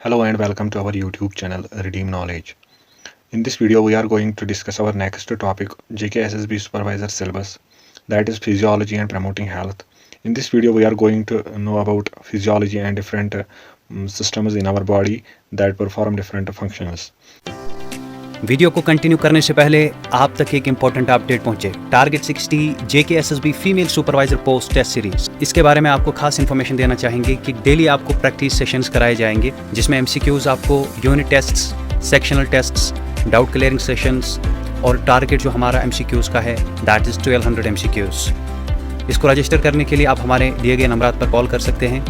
Hello and welcome to our YouTube channel Redeem Knowledge. In this video we are going to discuss our next topic JKSSB Supervisor Syllabus, that is Physiology and Promoting Health. In this video we are going to know about physiology and different systems in our body that perform different functions. Video को continue करने से पहले आप तक एक important update पहुंचे। Target 60 JKSSB female supervisor post test series, इसके बारे में आपको खास इन्फॉर्मेशन देना चाहेंगे कि डेली आपको प्रैक्टिस सेशंस कराए जाएंगे जिसमें MCQs आपको unit tests, sectional tests, doubt clearing sessions और टारगेट जो हमारा MCQs का है दैट इज 1200 MCQs। इसको रजिस्टर करने के लिए आप हमारे दिए गए नंबर पर कॉल कर सकते हैं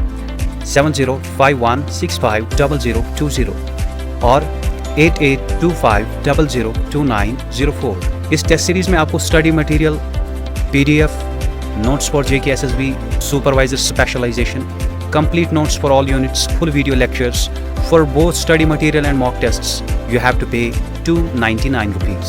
7051650020 और 8825002904। इस टेस्ट सीरीज में आपको study material, PDF, notes for JKSSB supervisor specialisation, complete notes for all units, full video lectures for both study material and mock tests. You have to pay 299 rupees.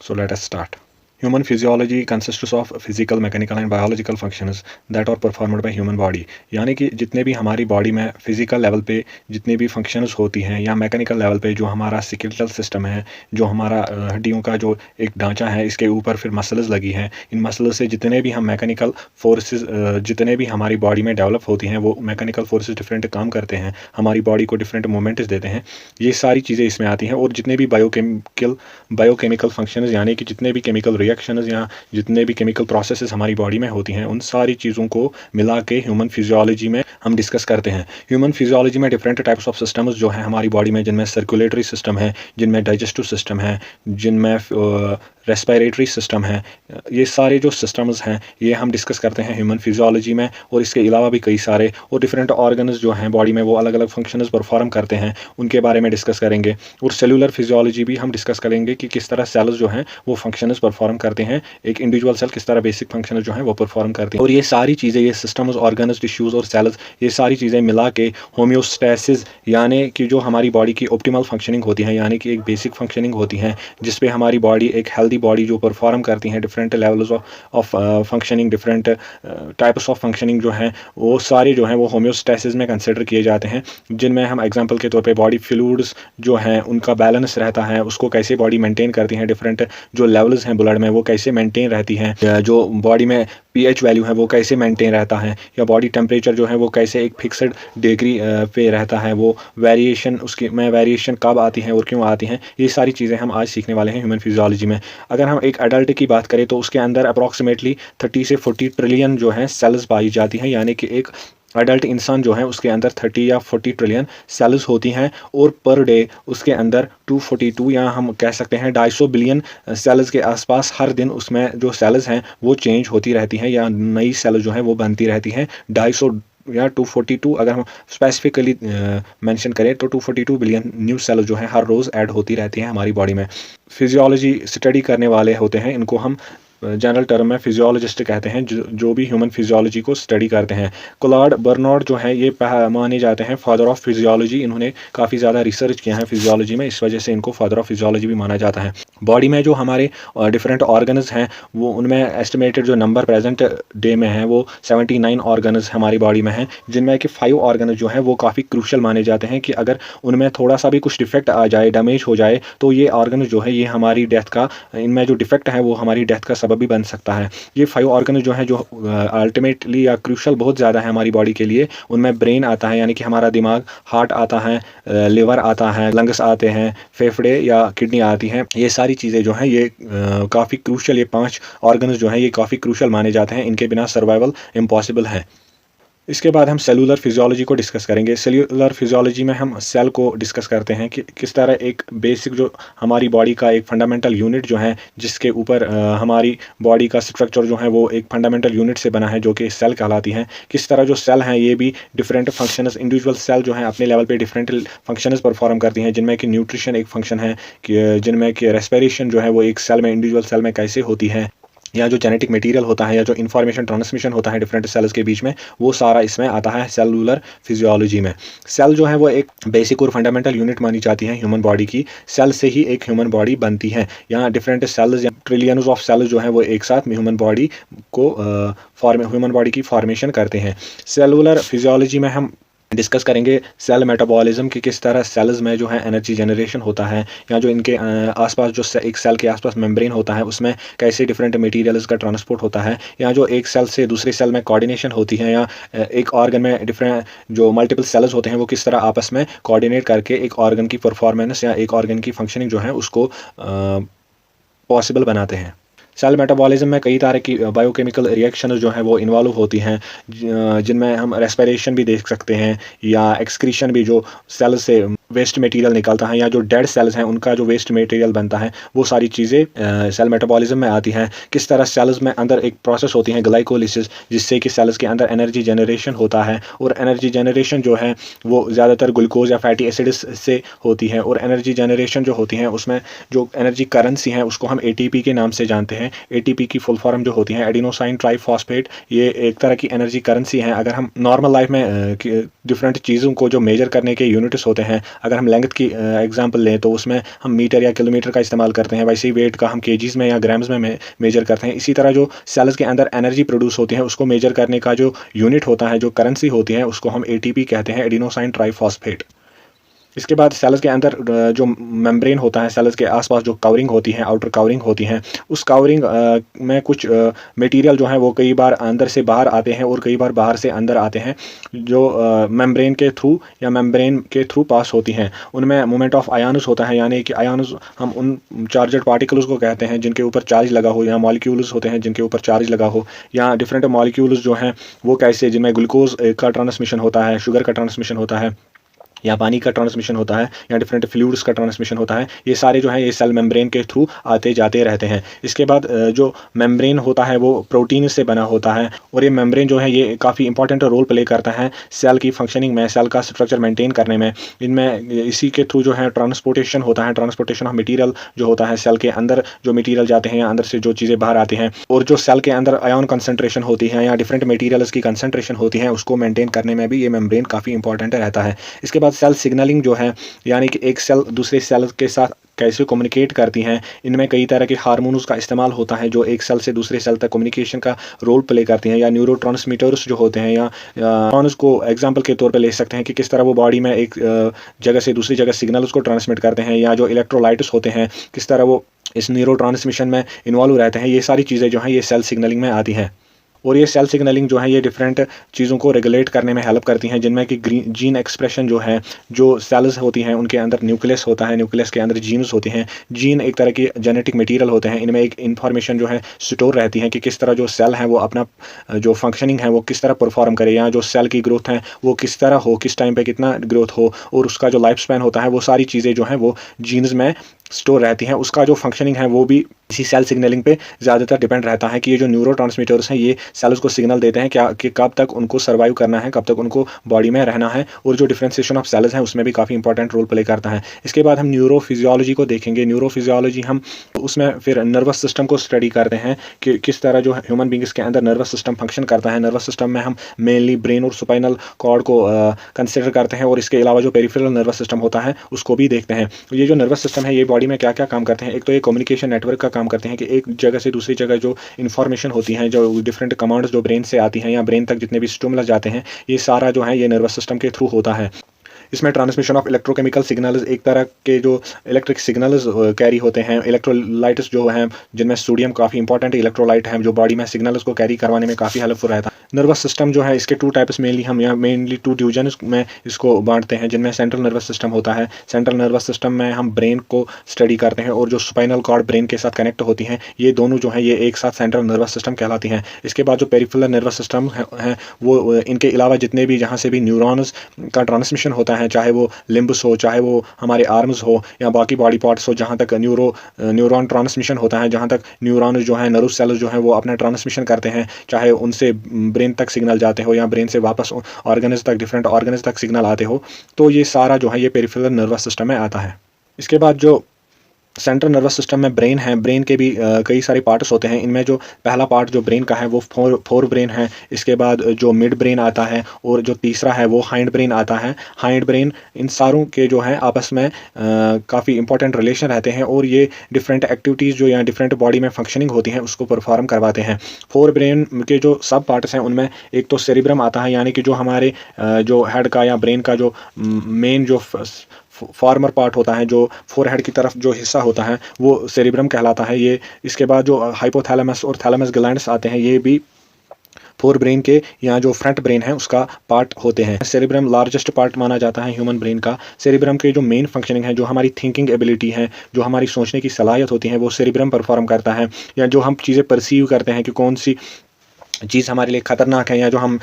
So let us start. Human physiology consists of physical, mechanical and biological functions that are performed by human body. यानी कि जितने भी हमारी body में physical level पे जितने भी functions होती हैं या मैकेनिकल लेवल पे जो हमारा स्केलेटल सिस्टम है, जो हमारा हड्डियों का जो एक ढांचा है, इसके ऊपर फिर मसल्स लगी हैं, इन मसल्स से जितने भी हम मैकेनिकल फोर्सेस जितने भी हमारी बॉडी में डेवलप होती हैं वो मैकेनिकल फोर्सेस डिफरेंट काम करते हैं, हमारी बॉडी को डिफरेंट मोमेंट्स देते हैं। ये सारी चीज़ें इसमें आती हैं और जितने भी बायोकेमिकल फंक्शंस यानी कि जितने भी केमिकल रिएक्शंस या जितने भी केमिकल प्रोसेसेस हमारी बॉडी में होती हैं उन सारी चीज़ों को मिला के ह्यूमन फिजियोलॉजी में हम डिस्कस करते हैं। ह्यूमन फिजियोलॉजी में डिफरेंट टाइप्स ऑफ सिस्टम्स जो हैं हमारी बॉडी में, जिनमें सर्कुलेटरी सिस्टम है, जिनमें डाइजेस्टिव सिस्टम है, जिनमें रेस्पिरेटरी सिस्टम है, ये सारे जो सिस्टम्स हैं ये हम डिस्कस करते हैं ह्यूमन फिजियोलॉजी में। और इसके अलावा भी कई सारे और डिफरेंट ऑर्गन्स जो हैं बॉडी में वो अलग अलग फंक्शंस परफॉर्म करते हैं, उनके बारे में डिस्कस करेंगे। और सेलुलर फिजियोलॉजी भी हम डिस्कस करेंगे कि किस तरह सेल्स जो हैं वो फंक्शंस परफॉर्म करते हैं, एक इंडिविजुअल सेल किस तरह बेसिक फंक्शन जो हैं वो परफॉर्म करते हैं। और ये सारी चीज़ें, ये सिस्टम्स, ऑर्गन्स, टिश्यूज़ और सेल्स, ये सारी चीज़ें मिला के होम्योस्टैसिस यानी कि जो हमारी बॉडी की ऑप्टिमल फंक्शनिंग होती है, यानी कि एक बेसिक फंक्शनिंग होती है जिसपे हमारी बॉडी एक हेल्दी बॉडी जो परफॉर्म करती हैं different levels of functioning, different types of functioning जो हैं वो सारे जो हैं वो होम्योस्टैसिस में कंसिडर किए जाते हैं, जिनमें हम एग्जांपल के तौर पे बॉडी फ्लूइड्स जो हैं उनका बैलेंस रहता है, उसको कैसे बॉडी मेंटेन करती हैं, डिफरेंट जो लेवल्स हैं ब्लड में वो कैसे मेंटेन रहती हैं, जो बॉडी में pH वैल्यू है वो कैसे मेंटेन रहता है, या बॉडी टेम्परेचर जो है वो कैसे एक फिक्स्ड डिग्री पे रहता है, वो वेरिएशन उसकी में वेरिएशन कब आती है और क्यों आती हैं, ये सारी चीज़ें हम आज सीखने वाले हैं ह्यूमन फिजियोलॉजी में। अगर हम एक अडल्ट की बात करें तो उसके अंदर अप्रॉक्सीमेटली 30 से 40 ट्रिलियन जो है सेल्स पाई जाती हैं, यानी कि एक अडल्ट इंसान जो है उसके अंदर 30 या 40 ट्रिलियन सेल्स होती हैं और पर डे उसके अंदर 242 या हम कह सकते हैं 250 बिलियन सेल्स के आसपास हर दिन उसमें जो सेल्स हैं वो चेंज होती रहती हैं या नई सेल्स जो हैं वो बनती रहती हैं। 250 या 242 अगर हम स्पेसिफिकली मेंशन करें तो 242 बिलियन न्यू सेल जो है हर रोज़ ऐड होती रहती हैं हमारी बॉडी में। फिजियोलॉजी स्टडी करने वाले होते हैं, इनको हम जनरल टर्म में फिजियोलॉजिस्ट कहते हैं, जो भी ह्यूमन फिजियोलॉजी को स्टडी करते हैं। क्लॉड बर्नौड जो है ये माने जाते हैं फादर ऑफ फिजियोलॉजी। इन्होंने काफ़ी ज़्यादा रिसर्च किया है फिजियोलॉजी में, इस वजह से इनको फादर ऑफ फिजियोलॉजी भी माना जाता है। बॉडी में जो हमारे डिफरेंट ऑर्गन्स हैं वो उनमें एस्टिमेटेड जो नंबर प्रेजेंट डे में है वो 79 ऑर्गन्स हमारी बॉडी में हैं, जिनमें कि 5 ऑर्गन्स जो हैं वो काफ़ी क्रूशल माने जाते हैं कि अगर उनमें थोड़ा सा भी कुछ डिफेक्ट आ जाए, डैमेज हो जाए तो ये ऑर्गन जो है ये हमारी डेथ का, इनमें जो डिफेक्ट है वो हमारी डेथ का सबब भी बन सकता है। ये 5 ऑर्गन जो है जो अल्टीमेटली या क्रूशल बहुत ज़्यादा है हमारी बॉडी के लिए, उनमें ब्रेन आता है यानी कि हमारा दिमाग, हार्ट आता है, लिवर आता है, लंग्स आते हैं, फेफड़े या किडनी आती हैं। ये सारी चीज़ें जो हैं ये काफ़ी क्रूशल, ये 5 ऑर्गन्स जो हैं ये काफ़ी क्रूशल माने जाते हैं, इनके बिना सर्वाइवल इम्पॉसिबल है। इसके बाद हम सेलुलर फिजियोलॉजी को डिस्कस करेंगे। सेलुलर फिजियोलॉजी में हम सेल को डिस्कस करते हैं कि किस तरह एक बेसिक जो हमारी बॉडी का एक फंडामेंटल यूनिट जो है जिसके ऊपर हमारी बॉडी का स्ट्रक्चर जो है वो एक फंडामेंटल यूनिट से बना है जो कि सेल कहलाती हैं। किस तरह जो सेल हैं ये भी डिफरेंट फंक्शंस, इंडिविजुअल सेल जो हैं अपने लेवल पे डिफरेंट फंक्शंस परफॉर्म करती हैं, जिनमें कि न्यूट्रिशन एक फंक्शन है, जिनमें कि रेस्पिरेशन जो है वो एक सेल में, इंडिविजुअल सेल में कैसे होती है, या जो जेनेटिक मटेरियल होता है या जो इन्फॉर्मेशन ट्रांसमिशन होता है डिफरेंट सेल्स के बीच में, वो सारा इसमें आता है सेलुलर फिजियोलॉजी में। सेल जो है वो एक बेसिक और फंडामेंटल यूनिट मानी जाती है ह्यूमन बॉडी की। सेल से ही एक ह्यूमन बॉडी बनती है। यहाँ डिफरेंट सेल्स या ट्रिलियंस ऑफ सेल्स जो हैं वो एक साथ ह्यूमन बॉडी को ह्यूमन बॉडी की फॉर्मेशन करते हैं। सेलुलर फिजियोलॉजी में हम डिस्कस करेंगे सेल मेटाबॉलिज्म कि किस तरह सेल्स में जो है एनर्जी जनरेशन होता है, या जो इनके आसपास जो एक सेल के आसपास मेम्ब्रेन होता है उसमें कैसे डिफरेंट मटेरियल्स का ट्रांसपोर्ट होता है, या जो एक सेल से दूसरे सेल में कोऑर्डिनेशन होती है, या एक ऑर्गन में डिफरेंट जो मल्टीपल सेल्स होते हैं वो किस तरह आपस में कोऑर्डिनेट करके एक ऑर्गन की परफॉर्मेंस या एक ऑर्गन की फंक्शनिंग जो है उसको पॉसिबल बनाते हैं। सेल मेटाबॉलिज्म में कई तरह की बायोकेमिकल रिएक्शंस जो हैं वो इन्वॉल्व होती हैं, जिनमें हम रेस्पिरेशन भी देख सकते हैं, या एक्सक्रीशन भी, जो सेल से वेस्ट मटेरियल निकलता है, या जो डेड सेल्स हैं उनका जो वेस्ट मटेरियल बनता है, वो सारी चीज़ें सेल मेटाबॉलिज्म में आती हैं। किस तरह सेल्स में अंदर एक प्रोसेस होती है ग्लाइकोलिसिस, जिससे कि सेल्स के अंदर एनर्जी जनरेशन होता है, और एनर्जी जनरेशन जो है वो ज़्यादातर ग्लूकोज या फैटी एसिड्स से होती है, और एनर्जी जनरेशन जो होती है उसमें जो एनर्जी करेंसी है उसको हम एटीपी के नाम से जानते हैं। एटीपी की फुल फॉर्म जो होती है एडिनोसाइन ट्राइफॉस्फेट, ये एक तरह की एनर्जी करेंसी है। अगर हम नॉर्मल लाइफ में डिफरेंट चीज़ों को जो मेजर करने के यूनिट्स होते हैं, अगर हम लेंथ की एग्जांपल लें तो उसमें हम मीटर या किलोमीटर का इस्तेमाल करते हैं, वैसे ही वेट का हम केजीज में या ग्राम्स में मेजर करते हैं। इसी तरह जो सेल्स के अंदर एनर्जी प्रोड्यूस होती है उसको मेजर करने का जो यूनिट होता है, जो करेंसी होती है, उसको हम एटीपी कहते हैं, एडिनोसाइन ट्राइफॉस्फेट। इसके बाद सेल्स के अंदर जो मेम्ब्रेन होता है, सेल्स के आसपास जो कवरिंग होती है, आउटर कवरिंग होती है, उस कवरिंग में कुछ मटेरियल जो है वो कई बार अंदर से बाहर आते हैं और कई बार बाहर से अंदर आते हैं, जो मेम्ब्रेन के थ्रू या मेम्ब्रेन के थ्रू पास होती हैं। उनमें मोमेंट ऑफ आयन्स होता है, यानी कि आयन्स हम उन चार्जड पार्टिकल्स को कहते हैं जिनके ऊपर चार्ज लगा हो, या मॉलिक्यूल्स होते हैं जिनके ऊपर चार्ज लगा हो, या डिफरेंट मॉलिक्यूल्स जो हैं वो कैसे, जिनमें ग्लूकोज का ट्रांसमिशन होता है, शुगर का ट्रांसमिशन होता है, या पानी का ट्रांसमिशन होता है, या डिफरेंट फ्लूइड्स का ट्रांसमिशन होता है, ये सारे जो हैं ये सेल मेम्ब्रेन के थ्रू आते जाते रहते हैं। इसके बाद जो मेम्ब्रेन होता है वो प्रोटीन से बना होता है, और ये मेम्ब्रेन जो है ये काफ़ी इंपॉर्टेंट रोल प्ले करता है सेल की फंक्शनिंग में, सेल का स्ट्रक्चर मेंटेन करने में। इनमें इसी के थ्रू जो है ट्रांसपोर्टेशन होता है, ट्रांसपोर्टेशन ऑफ मटीरियल जो होता है, सेल के अंदर जो मटीरियल जाते हैं या अंदर से जो चीज़ें बाहर आती हैं, और जो सेल के अंदर आयन कंसंट्रेशन होती है या डिफरेंट मटीरियल्स की कंसंट्रेशन होती है, उसको मेंटेन करने में भी ये मेम्ब्रेन काफ़ी इंपॉर्टेंट रहता है। इसके बाद सेल सिग्नलिंग जो है, यानी कि एक सेल दूसरे सेल के साथ कैसे कम्युनिकेट करती हैं, इनमें कई तरह के हार्मोन्स का इस्तेमाल होता है जो एक सेल से दूसरे सेल तक कम्युनिकेशन का रोल प्ले करती हैं, या न्यूरोट्रांसमीटर्स जो होते हैं, या न्यूरॉन्स को एग्जांपल के तौर पे ले सकते हैं कि किस तरह वो बॉडी में एक जगह से दूसरी जगह सिग्नल्स को ट्रांसमिट करते हैं, या जो इलेक्ट्रोलाइट्स होते हैं किस तरह वो इस न्यूरो ट्रांसमिशन में इन्वॉल्व रहते हैं। ये सारी चीज़ें जो हैं ये सेल सिग्नलिंग में आती हैं, और ये सेल सिग्नलिंग जो है ये डिफरेंट चीज़ों को रेगुलेट करने में हेल्प करती हैं, जिनमें कि जीन एक्सप्रेशन जो है, जो सेल्स होती हैं उनके अंदर न्यूक्लियस होता है, न्यूक्लियस के अंदर जीन्स होते हैं। जीन एक तरह की जेनेटिक मटेरियल होते हैं, इनमें एक इन्फॉर्मेशन जो है स्टोर रहती है कि किस तरह जो सेल है वो अपना जो फंक्शनिंग है वो किस तरह परफॉर्म करे, या जो सेल की ग्रोथ है वो किस तरह हो, किस टाइम पे कितना ग्रोथ हो, और उसका जो लाइफ स्पैन होता है, वो सारी चीज़ें जो हैं वो जीन्स में स्टोर रहती हैं। उसका जो फंक्शनिंग है वो भी इसी सेल सिग्नलिंग पे ज़्यादातर डिपेंड रहता है कि ये जो न्यूरोट्रांसमीटर्स हैं ये सेल्स को सिग्नल देते हैं क्या कि कब तक उनको सर्वाइव करना है, कब तक उनको बॉडी में रहना है, और जो डिफरेंशिएशन ऑफ सेल्स हैं उसमें भी काफ़ी इंपॉर्टेंट रोल प्ले करता है। इसके बाद हम न्यूरोफिजियोलॉजी को देखेंगे। न्यूरोफिजियोलॉजी हम उसमें फिर नर्वस सिस्टम को स्टडी करते हैं कि किस तरह जो ह्यूमन बींग्स के अंदर नर्वस सिस्टम फंक्शन करता है। नर्वस सिस्टम में हम मेनली ब्रेन और स्पाइनल कॉर्ड को कंसिडर करते हैं, और इसके अलावा जो पेरिफेरल नर्वस सिस्टम होता है उसको भी देखते हैं। ये जो नर्वस सिस्टम है ये बॉडी में क्या क्या काम करते हैं, एक तो ये कम्युनिकेशन नेटवर्क का काम करते हैं कि एक जगह से दूसरी जगह जो इन्फॉर्मेशन होती है, जो डिफरेंट कमांड्स जो ब्रेन से आती हैं या ब्रेन तक जितने भी स्टिमुलस जाते हैं, ये सारा जो है ये नर्वस सिस्टम के थ्रू होता है। इसमें ट्रांसमिशन ऑफ इलेक्ट्रोकेमिकल सिग्नल्स, एक तरह के जो इलेक्ट्रिक सिग्नल्स कैरी होते हैं, इलेक्ट्रोलाइट्स जो हैं जिनमें सोडियम काफ़ी इंपॉर्टेंट इलेक्ट्रोलाइट है जो बॉडी में सिग्नल्स को कैरी करवाने में काफ़ी हेल्पफुल रहता है। नर्वस सिस्टम जो है इसके टू टाइप्स मेनली हम यहाँ मेनली टू डिवीजन्स में इसको बांटते हैं, जिनमें सेंट्रल नर्वस सिस्टम होता है। सेंट्रल नर्वस सिस्टम में हम ब्रेन को स्टडी करते हैं, और जो स्पाइनल कॉर्ड ब्रेन के साथ कनेक्ट होती हैं, ये दोनों जो हैं ये एक साथ सेंट्रल नर्वस सिस्टम कहलाती हैं। इसके बाद जो पेरिफेरल नर्वस सिस्टम है वो इनके अलावा जितने भी जहाँ से भी न्यूरॉन्स का ट्रांसमिशन होता है, चाहे वो लिम्ब्स हो, चाहे वो हमारे आर्म्स हो या बाकी बॉडी पार्ट्स हो, जहाँ तक न्यूरॉन ट्रांसमिशन होता है, जहाँ तक न्यूरॉन जो है नर्व सेल्स जो हैं वो अपना ट्रांसमिशन करते हैं, चाहे उनसे ब्रेन तक सिग्नल जाते हो या ब्रेन से वापस ऑर्गन्स तक, डिफरेंट ऑर्गन्स तक सिग्नल आते हो, तो ये सारा जो है ये पेरिफेरल नर्वस सिस्टम में आता है। इसके बाद जो सेंट्रल नर्वस सिस्टम में ब्रेन है, ब्रेन के भी कई सारे पार्ट्स होते हैं। इनमें जो पहला पार्ट जो ब्रेन का है वो फोर ब्रेन है। इसके बाद जो मिड ब्रेन आता है और जो तीसरा है वो हाइंड ब्रेन आता है। हाइंड ब्रेन इन सारों के जो है आपस में काफ़ी इंपॉर्टेंट रिलेशन रहते हैं और ये डिफरेंट एक्टिविटीज़ जो या डिफरेंट बॉडी में फंक्शनिंग होती हैं उसको परफॉर्म करवाते हैं। फोर ब्रेन के जो सब पार्ट्स हैं उनमें एक तो सेरिब्रम आता है, यानी कि जो हमारे जो हेड का या ब्रेन का जो मेन जो फॉर्मर पार्ट होता है, जो फोरहेड की तरफ जो हिस्सा होता है वो सेरिब्रम कहलाता है। ये इसके बाद जो हाइपोथैलेमस और थैलेमस ग्लैंड्स आते हैं ये भी फोर ब्रेन के या जो फ्रंट ब्रेन है उसका पार्ट होते हैं। सेरिब्रम लार्जेस्ट पार्ट माना जाता है ह्यूमन ब्रेन का। सेरिब्रम के जो मेन फंक्शनिंग है, जो हमारी थिंकिंग एबिलिटी है, जो हमारी सोचने की सलाहियत होती है वो सेरिब्रम परफॉर्म करता है। या जो हम चीज़ें परसीव करते हैं कि कौन सी चीज़ हमारे लिए ख़तरनाक है, या जो हम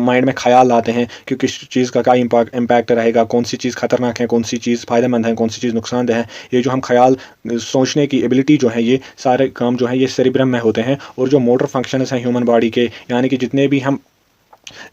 माइंड में ख्याल लाते हैं कि किस चीज़ का क्या इम्पैक्ट रहेगा, कौन सी चीज़ ख़तरनाक है, कौन सी चीज़ फ़ायदेमंद है, कौन सी चीज़ नुकसानदेह है, ये जो हम ख्याल सोचने की एबिलिटी जो है ये सारे काम जो है ये सेरिब्रम में होते हैं। और जो मोटर फंक्शंस हैं ह्यूमन बॉडी के, यानी कि जितने भी हम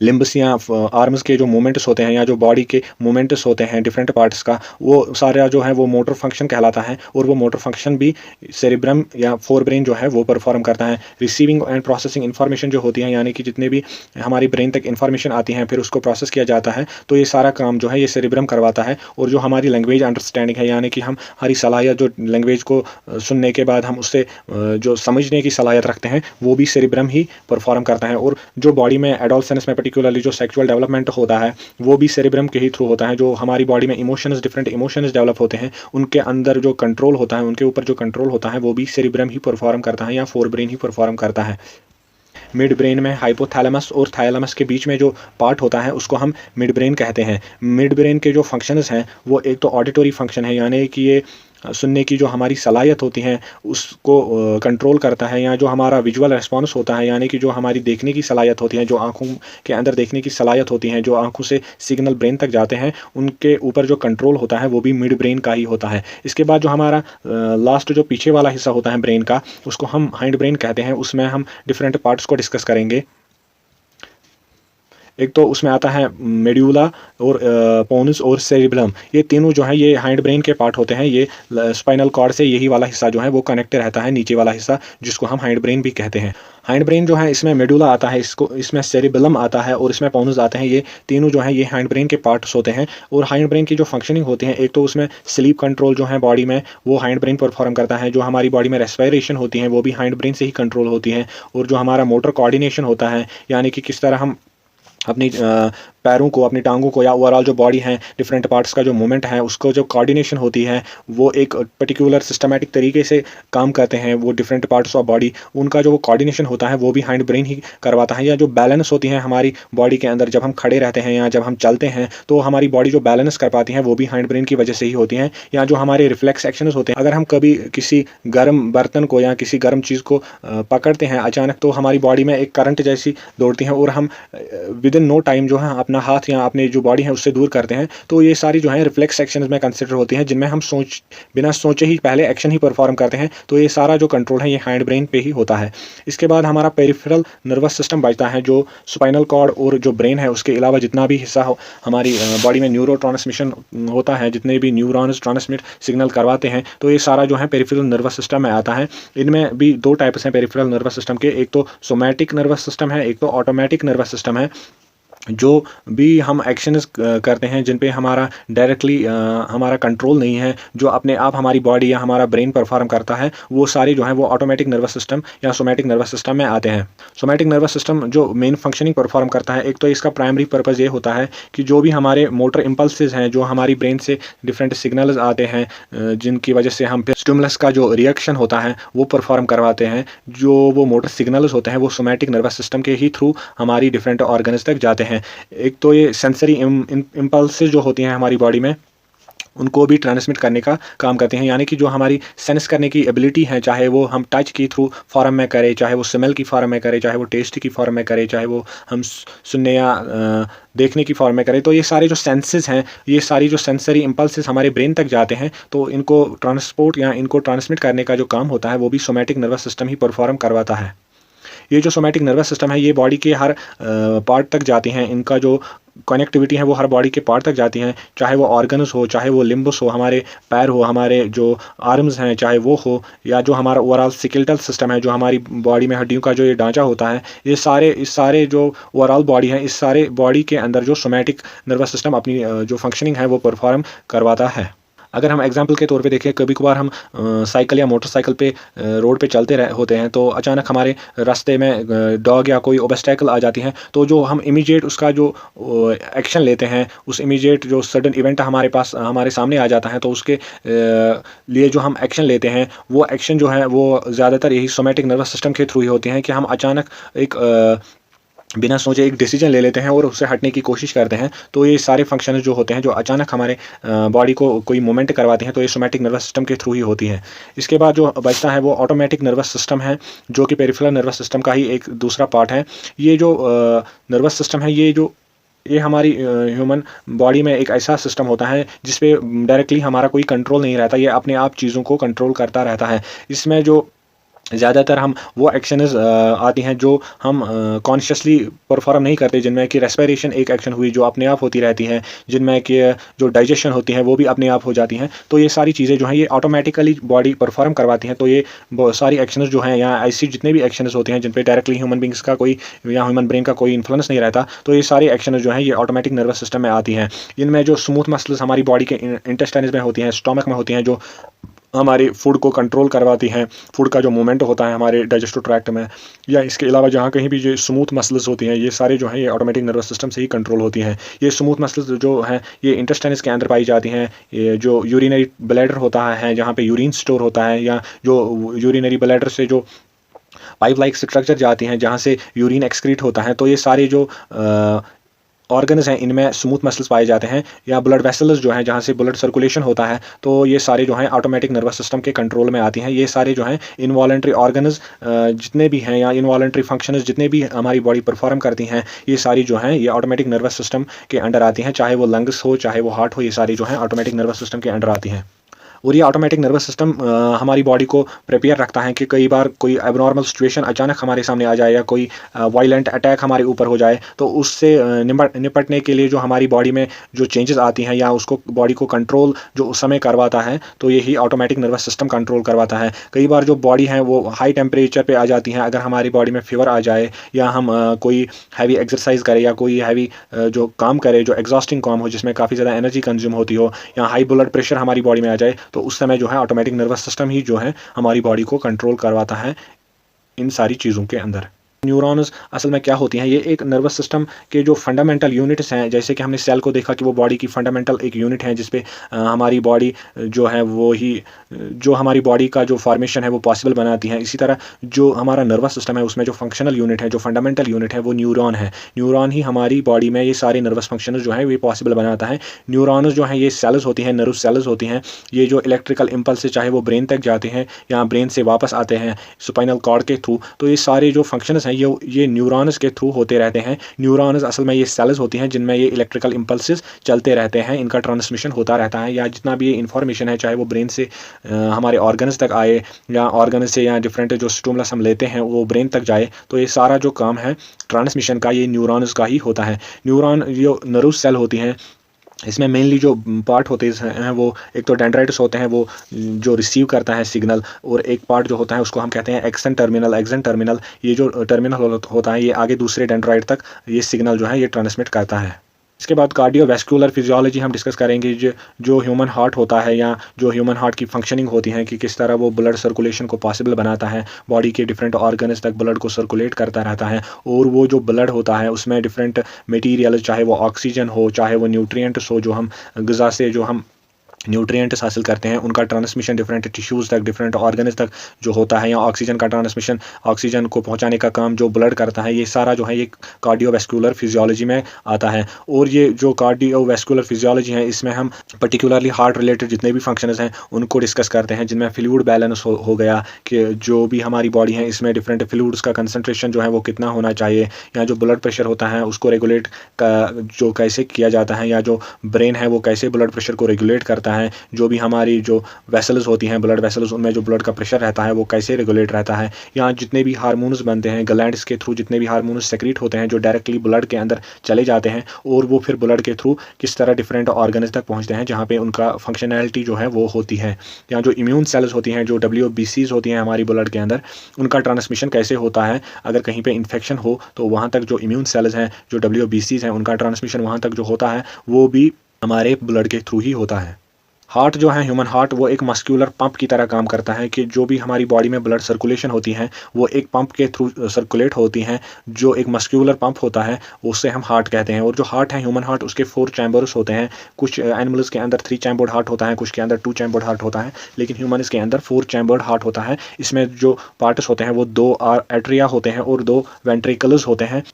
लिम्ब्स या आर्म्स के जो मूवमेंट्स होते हैं या जो बॉडी के मूवमेंट्स होते हैं डिफरेंट पार्ट्स का, वो सारा जो है वो मोटर फंक्शन कहलाता है। और वो मोटर फंक्शन भी सेरिब्रम या फोर ब्रेन जो है वो परफॉर्म करता है। रिसीविंग एंड प्रोसेसिंग इन्फॉर्मेशन जो होती है, यानी कि जितने भी हमारी ब्रेन तक इन्फॉर्मेशन आती है फिर उसको प्रोसेस किया जाता है, तो ये सारा काम जो है ये सेरिब्रम करवाता है। और जो हमारी लैंग्वेज अंडरस्टैंडिंग है, यानी कि हम हमारी सलाहियत जो लैंग्वेज को सुनने के बाद हम उससे जो समझने की सलाहियत रखते हैं वो भी सेरिब्रम ही परफॉर्म करता है। और जो बॉडी में एडोलसेंस में पर्टिकुलरली जो सेक्सुअल डेवलपमेंट होता है वो भी सेरिब्रम के ही थ्रू होता है। जो हमारी बॉडी में इमोशंस, डिफरेंट इमोशंस डेवलप होते हैं, उनके अंदर जो कंट्रोल होता है, उनके ऊपर जो कंट्रोल होता है वो भी सेरिब्रम ही परफॉर्म करता है या फोर ब्रेन ही परफॉर्म करता है। मिड ब्रेन में हाइपोथैलेमस और थाइलेमस के बीच में जो पार्ट होता है उसको हम मिड ब्रेन कहते हैं। मिड ब्रेन के जो फंक्शंस हैं वो एक तो ऑडिटरी फंक्शन है, यानी कि ये सुनने की जो हमारी सलाहियत होती है उसको कंट्रोल करता है। या जो हमारा विजुअल रिस्पॉन्स होता है, यानी कि जो हमारी देखने की सलाहियत होती है, जो आंखों के अंदर देखने की सलाहियत होती है, जो आंखों से सिग्नल ब्रेन तक जाते हैं, उनके ऊपर जो कंट्रोल होता है वो भी मिड ब्रेन का ही होता है। इसके बाद जो हमारा लास्ट जो पीछे वाला हिस्सा होता है ब्रेन का उसको हम हाइंड ब्रेन कहते हैं। उसमें हम डिफरेंट पार्ट्स को डिस्कस करेंगे। एक तो उसमें आता है मेड्यूला और पोन्स और सेरिब्रम, ये तीनों जो है ये हाइंड ब्रेन के पार्ट होते हैं। ये स्पाइनल कॉर्ड से यही वाला हिस्सा जो है वो कनेक्ट रहता है, नीचे वाला हिस्सा जिसको हम हाइंड ब्रेन भी कहते हैं। हाइंड ब्रेन जो है इसमें मेडुला आता है, इसमें सेरिबेलम आता है और इसमें पोन्स आते हैं। ये तीनों जो है ये हाइंड ब्रेन के पार्ट्स होते हैं। और हाइंड ब्रेन की जो फंक्शनिंग होती है, एक तो उसमें स्लीप कंट्रोल जो है बॉडी में वो हाइंड ब्रेन परफॉर्म करता है। जो हमारी बॉडी में रेस्पिरेशन होती है वो भी हाइंड ब्रेन से ही कंट्रोल होती है। और जो हमारा मोटर कोऑर्डिनेशन होता है, यानी कि किस तरह हम अपनी पैरों को, अपनी टांगों को या ओवरऑल जो बॉडी है डिफरेंट पार्ट्स का जो मूवमेंट है उसको जो कोऑर्डिनेशन होती है वो एक पर्टिकुलर सिस्टमैटिक तरीके से काम करते हैं। वो डिफरेंट पार्ट्स ऑफ बॉडी, उनका जो वो कोऑर्डिनेशन होता है वो भी हाइंड ब्रेन ही करवाता है। या जो बैलेंस होती है हमारी बॉडी के अंदर, जब हम खड़े रहते हैं या जब हम चलते हैं तो हमारी बॉडी जो बैलेंस कर पाती है वो भी हाइंड ब्रेन की वजह से ही होती हैं। या जो हमारे रिफ्लेक्स एक्शंस होते हैं, अगर हम कभी किसी गर्म बर्तन को या किसी गर्म चीज़ को पकड़ते हैं अचानक, तो हमारी बॉडी में एक करंट जैसी दौड़ती है और हम विद इन नो टाइम जो है अपना हाथ या अपने जो बॉडी है उससे दूर करते हैं। तो ये सारी जो है रिफ्लेक्स एक्शंस में कंसिडर होती हैं, जिनमें हम बिना सोचे ही पहले एक्शन ही परफॉर्म करते हैं। तो ये सारा जो कंट्रोल है ये हाइंड ब्रेन पे ही होता है। इसके बाद हमारा पेरिफेरल नर्वस सिस्टम बचता है, जो स्पाइनल कॉर्ड और जो ब्रेन है उसके अलावा जितना भी हिस्सा हो हमारी बॉडी में न्यूरो ट्रांसमिशन होता है, जितने भी न्यूरॉन्स ट्रांसमिट सिग्नल करवाते हैं, तो ये सारा जो है पेरिफेरल नर्वस सिस्टम में आता है। इनमें भी दो टाइप्स हैं पेरिफेरल नर्वस सिस्टम के, एक तो सोमैटिक नर्वस सिस्टम है, एक तो ऑटोमेटिक नर्वस सिस्टम है। जो भी हम एक्शंस करते हैं जिन पे हमारा डायरेक्टली हमारा कंट्रोल नहीं है, जो अपने आप हमारी बॉडी या हमारा ब्रेन परफॉर्म करता है, वो सारे जो हैं वो ऑटोमेटिक नर्वस सिस्टम या सोमैटिक नर्वस सिस्टम में आते हैं। सोमैटिक नर्वस सिस्टम जो मेन फंक्शनिंग परफॉर्म करता है, एक तो इसका प्राइमरी पर्पज़ ये होता है कि जो भी हमारे मोटर इम्पल्सेस हैं, जो हमारी ब्रेन से डिफरेंट सिग्नल्स आते हैं जिनकी वजह से हम फिर स्टिमुलस का जो रिएक्शन होता है वो परफॉर्म करवाते हैं, जो वो मोटर सिग्नल्स होते हैं वो सोमैटिक नर्वस सिस्टम के ही थ्रू हमारी डिफरेंट ऑर्गन्स तक जाते हैं। एक तो ये सेंसरी इम्पल्सेस जो होती हैं हमारी बॉडी में, उनको भी ट्रांसमिट करने का काम करते हैं। यानी कि जो हमारी सेंस करने की एबिलिटी है, चाहे वो हम टच की थ्रू फॉर्म में करें, चाहे वो स्मेल की फॉर्म में करें, चाहे वो टेस्ट की फॉर्म में करें, चाहे वो हम सुनने या देखने की फॉर्म में करें, तो ये सारे जो सेंसेस हैं, ये सारी जो सेंसरी इम्पल्सेस हमारे ब्रेन तक जाते हैं, तो इनको ट्रांसपोर्ट या इनको ट्रांसमिट करने का जो काम होता है वो भी सोमैटिक नर्वस सिस्टम ही परफॉर्म करवाता है। ये जो सोमैटिक नर्वस सिस्टम है ये बॉडी के हर पार्ट तक जाती हैं, इनका जो कनेक्टिविटी है वो हर बॉडी के पार्ट तक जाती हैं, चाहे वो ऑर्गन्स हो, चाहे वो लिम्बस हो, हमारे पैर हो, हमारे जो आर्म्स हैं चाहे वो हो, या जो हमारा ओवरऑल स्केलेटल सिस्टम है, जो हमारी बॉडी में हड्डियों का जो ये ढांचा होता है, ये इस सारे जो ओवरऑल बॉडी है, इस सारे बॉडी के अंदर जो सोमैटिक नर्वस सिस्टम अपनी जो फंक्शनिंग है वो परफॉर्म करवाता है। अगर हम एग्जाम्पल के तौर पे देखें, कभी कभार हम साइकिल या मोटरसाइकिल पे रोड पे चलते होते हैं, तो अचानक हमारे रास्ते में डॉग या कोई ऑब्स्टेकल आ जाती हैं, तो जो हम इमीडिएट उसका जो एक्शन लेते हैं, उस इमीडिएट जो सडन इवेंट हमारे सामने आ जाता है, तो उसके लिए जो हम एक्शन लेते हैं वो एक्शन जो है वो ज़्यादातर यही सोमैटिक नर्वस सिस्टम के थ्रू ही होते हैं कि हम अचानक एक बिना सोचे एक डिसीजन ले लेते हैं और उससे हटने की कोशिश करते हैं। तो ये सारे फंक्शन जो होते हैं जो अचानक हमारे बॉडी को कोई मूवमेंट करवाते हैं, तो ये सोमैटिक नर्वस सिस्टम के थ्रू ही होती हैं। इसके बाद जो बचता है वो ऑटोमेटिक नर्वस सिस्टम है, जो कि पेरिफेरल नर्वस सिस्टम का ही एक दूसरा पार्ट है। ये जो नर्वस सिस्टम है ये हमारी ह्यूमन बॉडी में एक ऐसा सिस्टम होता है जिस पे डायरेक्टली हमारा कोई कंट्रोल नहीं रहता, ये अपने आप चीज़ों को कंट्रोल करता रहता है। इसमें जो ज़्यादातर हम वो एक्शंस आती हैं जो हम कॉन्शियसली परफॉर्म नहीं करते, जिनमें कि रेस्पिरेशन एक एक्शन हुई जो अपने आप होती रहती है, जिनमें कि जो डाइजेशन होती है वो भी अपने आप हो जाती हैं। तो ये सारी चीज़ें जो हैं ये ऑटोमेटिकली बॉडी परफॉर्म करवाती हैं। तो ये सारी एक्शंस जो हैं या ऐसी जितने भी एक्शंस होते हैं जिन पे डायरेक्टली ह्यूमन बींग्स का कोई या ह्यूमन ब्रेन का कोई इन्फ्लुएंस नहीं रहता, तो ये सारी एक्शंस जो हैं ये ऑटोमेटिक नर्वस सिस्टम में आती हैं। इनमें जो स्मूथ मसल्स हमारी बॉडी के इंटेस्टाइन्स में होती हैं, स्टोमक में होती हैं, जो हमारे फूड को कंट्रोल करवाती हैं, फूड का जो मूवमेंट होता है हमारे डाइजेस्टिव ट्रैक्ट में, या इसके अलावा जहाँ कहीं भी जो स्मूथ मसल्स होती हैं ये सारे जो हैं ये ऑटोमेटिक नर्वस सिस्टम से ही कंट्रोल होती हैं। ये स्मूथ मसल्स जो हैं ये इंटेस्टाइन्स के अंदर पाई जाती हैं। ये जो यूरिनरी ब्लैडर होता है जहाँ पे यूरिन स्टोर होता है, या जो यूरिनरी ब्लैडर से जो पाइप लाइक स्ट्रक्चर जाती हैं जहाँ से यूरिन एक्सक्रीट होता है, तो ये सारे जो ऑर्गन्स हैं इनमें स्मूथ मसल्स पाए जाते हैं, या ब्लड वेसल्स जो हैं जहाँ से ब्लड सर्कुलेशन होता है, तो ये सारे जो हैं ऑटोमेटिक नर्वस सिस्टम के कंट्रोल में आती हैं। ये सारे जो हैं इनवॉलंटरी ऑर्गन्स जितने भी हैं या इनवॉलंटरी फंक्शंस जितने भी हमारी बॉडी परफॉर्म करती हैं, ये सारी जो हैं ये ऑटोमेटिक नर्वस सिस्टम के अंडर आती हैं, चाहे वो लंग्स हो चाहे वो हार्ट हो, ये सारी जो हैं ऑटोमेटिक नर्वस सिस्टम के अंडर आती हैं। और ये ऑटोमेटिक नर्वस सिस्टम हमारी बॉडी को प्रिपेयर रखता है कि कई बार कोई एबनॉर्मल सिचुएशन अचानक हमारे सामने आ जाए या कोई वायलेंट अटैक हमारे ऊपर हो जाए, तो उससे निपटने के लिए जो हमारी बॉडी में जो चेंजेस आती हैं या उसको बॉडी को कंट्रोल जो उस समय करवाता है, तो यही ऑटोमेटिक नर्वस सिस्टम कंट्रोल करवाता है। कई बार जो बॉडी है वो हाई टेम्परेचर पे आ जाती हैं, अगर हमारी बॉडी में फीवर आ जाए या हम कोई हैवी एक्सरसाइज करें या कोई हैवी जो काम करे जो एग्जॉस्टिंग काम हो जिसमें काफ़ी ज़्यादा एनर्जी कंज्यूम होती हो, या हाई ब्लड प्रेशर हमारी बॉडी में आ जाए, तो उस समय जो है ऑटोमेटिक नर्वस सिस्टम ही जो है हमारी बॉडी को कंट्रोल करवाता है इन सारी चीज़ों के अंदर। न्यूरॉन्स असल में क्या होती हैं, ये एक नर्वस सिस्टम के जो फंडामेंटल यूनिट्स हैं, जैसे कि हमने सेल को देखा कि वो बॉडी की फंडामेंटल एक यूनिट है जिस पे हमारी बॉडी जो है वो ही जो हमारी बॉडी का जो फॉर्मेशन है वो पॉसिबल बनाती है। इसी तरह जो हमारा नर्वस सिस्टम है उसमें जो फंक्शनल यूनिट है, जो फंडामेंटल यूनिट है वो न्यूरॉन है। न्यूरॉन ही हमारी बॉडी में ये सारे नर्वस फंक्शन जो है ये पॉसिबल बनाता है। न्यूरॉन्स जो हैं ये सेल्स होती हैं, नर्व सेल्स होती हैं, ये जो इलेक्ट्रिकल इम्पल्स चाहे वो ब्रेन तक जाते हैं या ब्रेन से वापस आते हैं स्पाइनल कॉर्ड के थ्रू, तो ये सारे जो फंक्शंस हैं ये न्यूरॉन्स के थ्रू होते रहते हैं। न्यूरॉन्स असल में ये सेल्स होती हैं जिनमें ये इलेक्ट्रिकल इम्पल्सेस चलते रहते हैं, इनका ट्रांसमिशन होता रहता है, या जितना भी ये इन्फॉर्मेशन है चाहे वो ब्रेन से हमारे ऑर्गन्स तक आए या ऑर्गन से या डिफरेंट जो स्टिमुलस हम लेते हैं वो ब्रेन तक जाए, तो ये सारा जो काम है ट्रांसमिशन का ये न्यूरॉन्स का ही होता है। न्यूरॉन जो नर्व सेल होती हैं इसमें मेनली जो पार्ट होते हैं वो एक तो डेंड्राइट्स होते हैं वो जो रिसीव करता है सिग्नल, और एक पार्ट जो होता है उसको हम कहते हैं एक्सन टर्मिनल। ये जो टर्मिनल होता है ये आगे दूसरे डेंड्राइट तक ये सिग्नल जो है ये ट्रांसमिट करता है। इसके बाद कार्डियोवैस्कुलर फिजियोलॉजी हम डिस्कस करेंगे, जो ह्यूमन हार्ट होता है या जो ह्यूमन हार्ट की फंक्शनिंग होती है कि किस तरह वो ब्लड सर्कुलेशन को पॉसिबल बनाता है, बॉडी के डिफरेंट ऑर्गन्स तक ब्लड को सर्कुलेट करता रहता है, और वो जो ब्लड होता है उसमें डिफरेंट मटीरियल चाहे वो ऑक्सीजन हो चाहे वो न्यूट्रिएंट्स हो, जो हम ग़िज़ा से जो हम न्यूट्रिएंट्स हासिल करते हैं उनका ट्रांसमिशन डिफरेंट टिश्यूज़ तक डिफरेंट ऑर्गन्स तक जो होता है, या ऑक्सीजन का ट्रांसमिशन ऑक्सीजन को पहुंचाने का काम जो ब्लड करता है, ये सारा जो है ये कार्डियोवैस्कुलर फिजियोलॉजी में आता है। और ये जो कार्डियोवैस्कुलर फिजियोलॉजी है इसमें हम पर्टिकुलरली हार्ट रिलेटेड जितने भी फंक्शंस हैं उनको डिस्कस करते हैं, जिनमें फ्लूइड बैलेंस हो गया कि जो भी हमारी बॉडी है इसमें डिफरेंट फ्लूइड्स का कंसनट्रेशन जो है वो कितना होना चाहिए, या जो ब्लड प्रेशर होता है उसको रेगुलेट का जो कैसे किया जाता है, या जो ब्रेन है वो कैसे ब्लड प्रेशर को रेगुलेट करता है, जो भी हमारी जो वेसल्स होती हैं, ब्लड वेसल्स, उनमें जो ब्लड का प्रेशर रहता है वो कैसे रेगुलेट रहता है, या जितने भी हार्मोन्स बनते हैं ग्लैंड्स के थ्रू, जितने भी हार्मोन्स सेक्रेट होते हैं जो डायरेक्टली ब्लड के अंदर चले जाते हैं और वो फिर ब्लड के थ्रू किस तरह डिफरेंट ऑर्गन्स तक पहुंचते हैं जहाँ पे उनका फंक्शनैलिटी जो है वो होती है। या जो इम्यून सेल्स होती हैं, जो WBCs होती हैं हमारी ब्लड के अंदर, उनका ट्रांसमिशन कैसे होता है, अगर कहीं पे इन्फेक्शन हो तो वहाँ तक जो इम्यून सेल्स हैं, जो WBCs हैं, उनका ट्रांसमिशन वहाँ तक जो होता है वो भी हमारे ब्लड के थ्रू ही होता है। हार्ट जो है, ह्यूमन हार्ट, वो एक मस्क्यूलर पंप की तरह काम करता है कि जो भी हमारी बॉडी में ब्लड सर्कुलेशन होती है वो एक पंप के थ्रू सर्कुलेट होती हैं, जो एक मस्क्यूलर पंप होता है, उससे हम हार्ट कहते हैं। और जो हार्ट है, ह्यूमन हार्ट, उसके 4 चैम्बर्स होते हैं। कुछ एनिमल्स के अंदर 3 चैम्बर्ड हार्ट होता है, कुछ के अंदर 2 चैम्बर्ड हार्ट होता है, लेकिन ह्यूमन के अंदर 4 चैम्बर्ड हार्ट होता है। इसमें जो पार्ट्स होते हैं वो 2 एट्रिया होते हैं और 2 वेंट्रिकल्स होते हैं।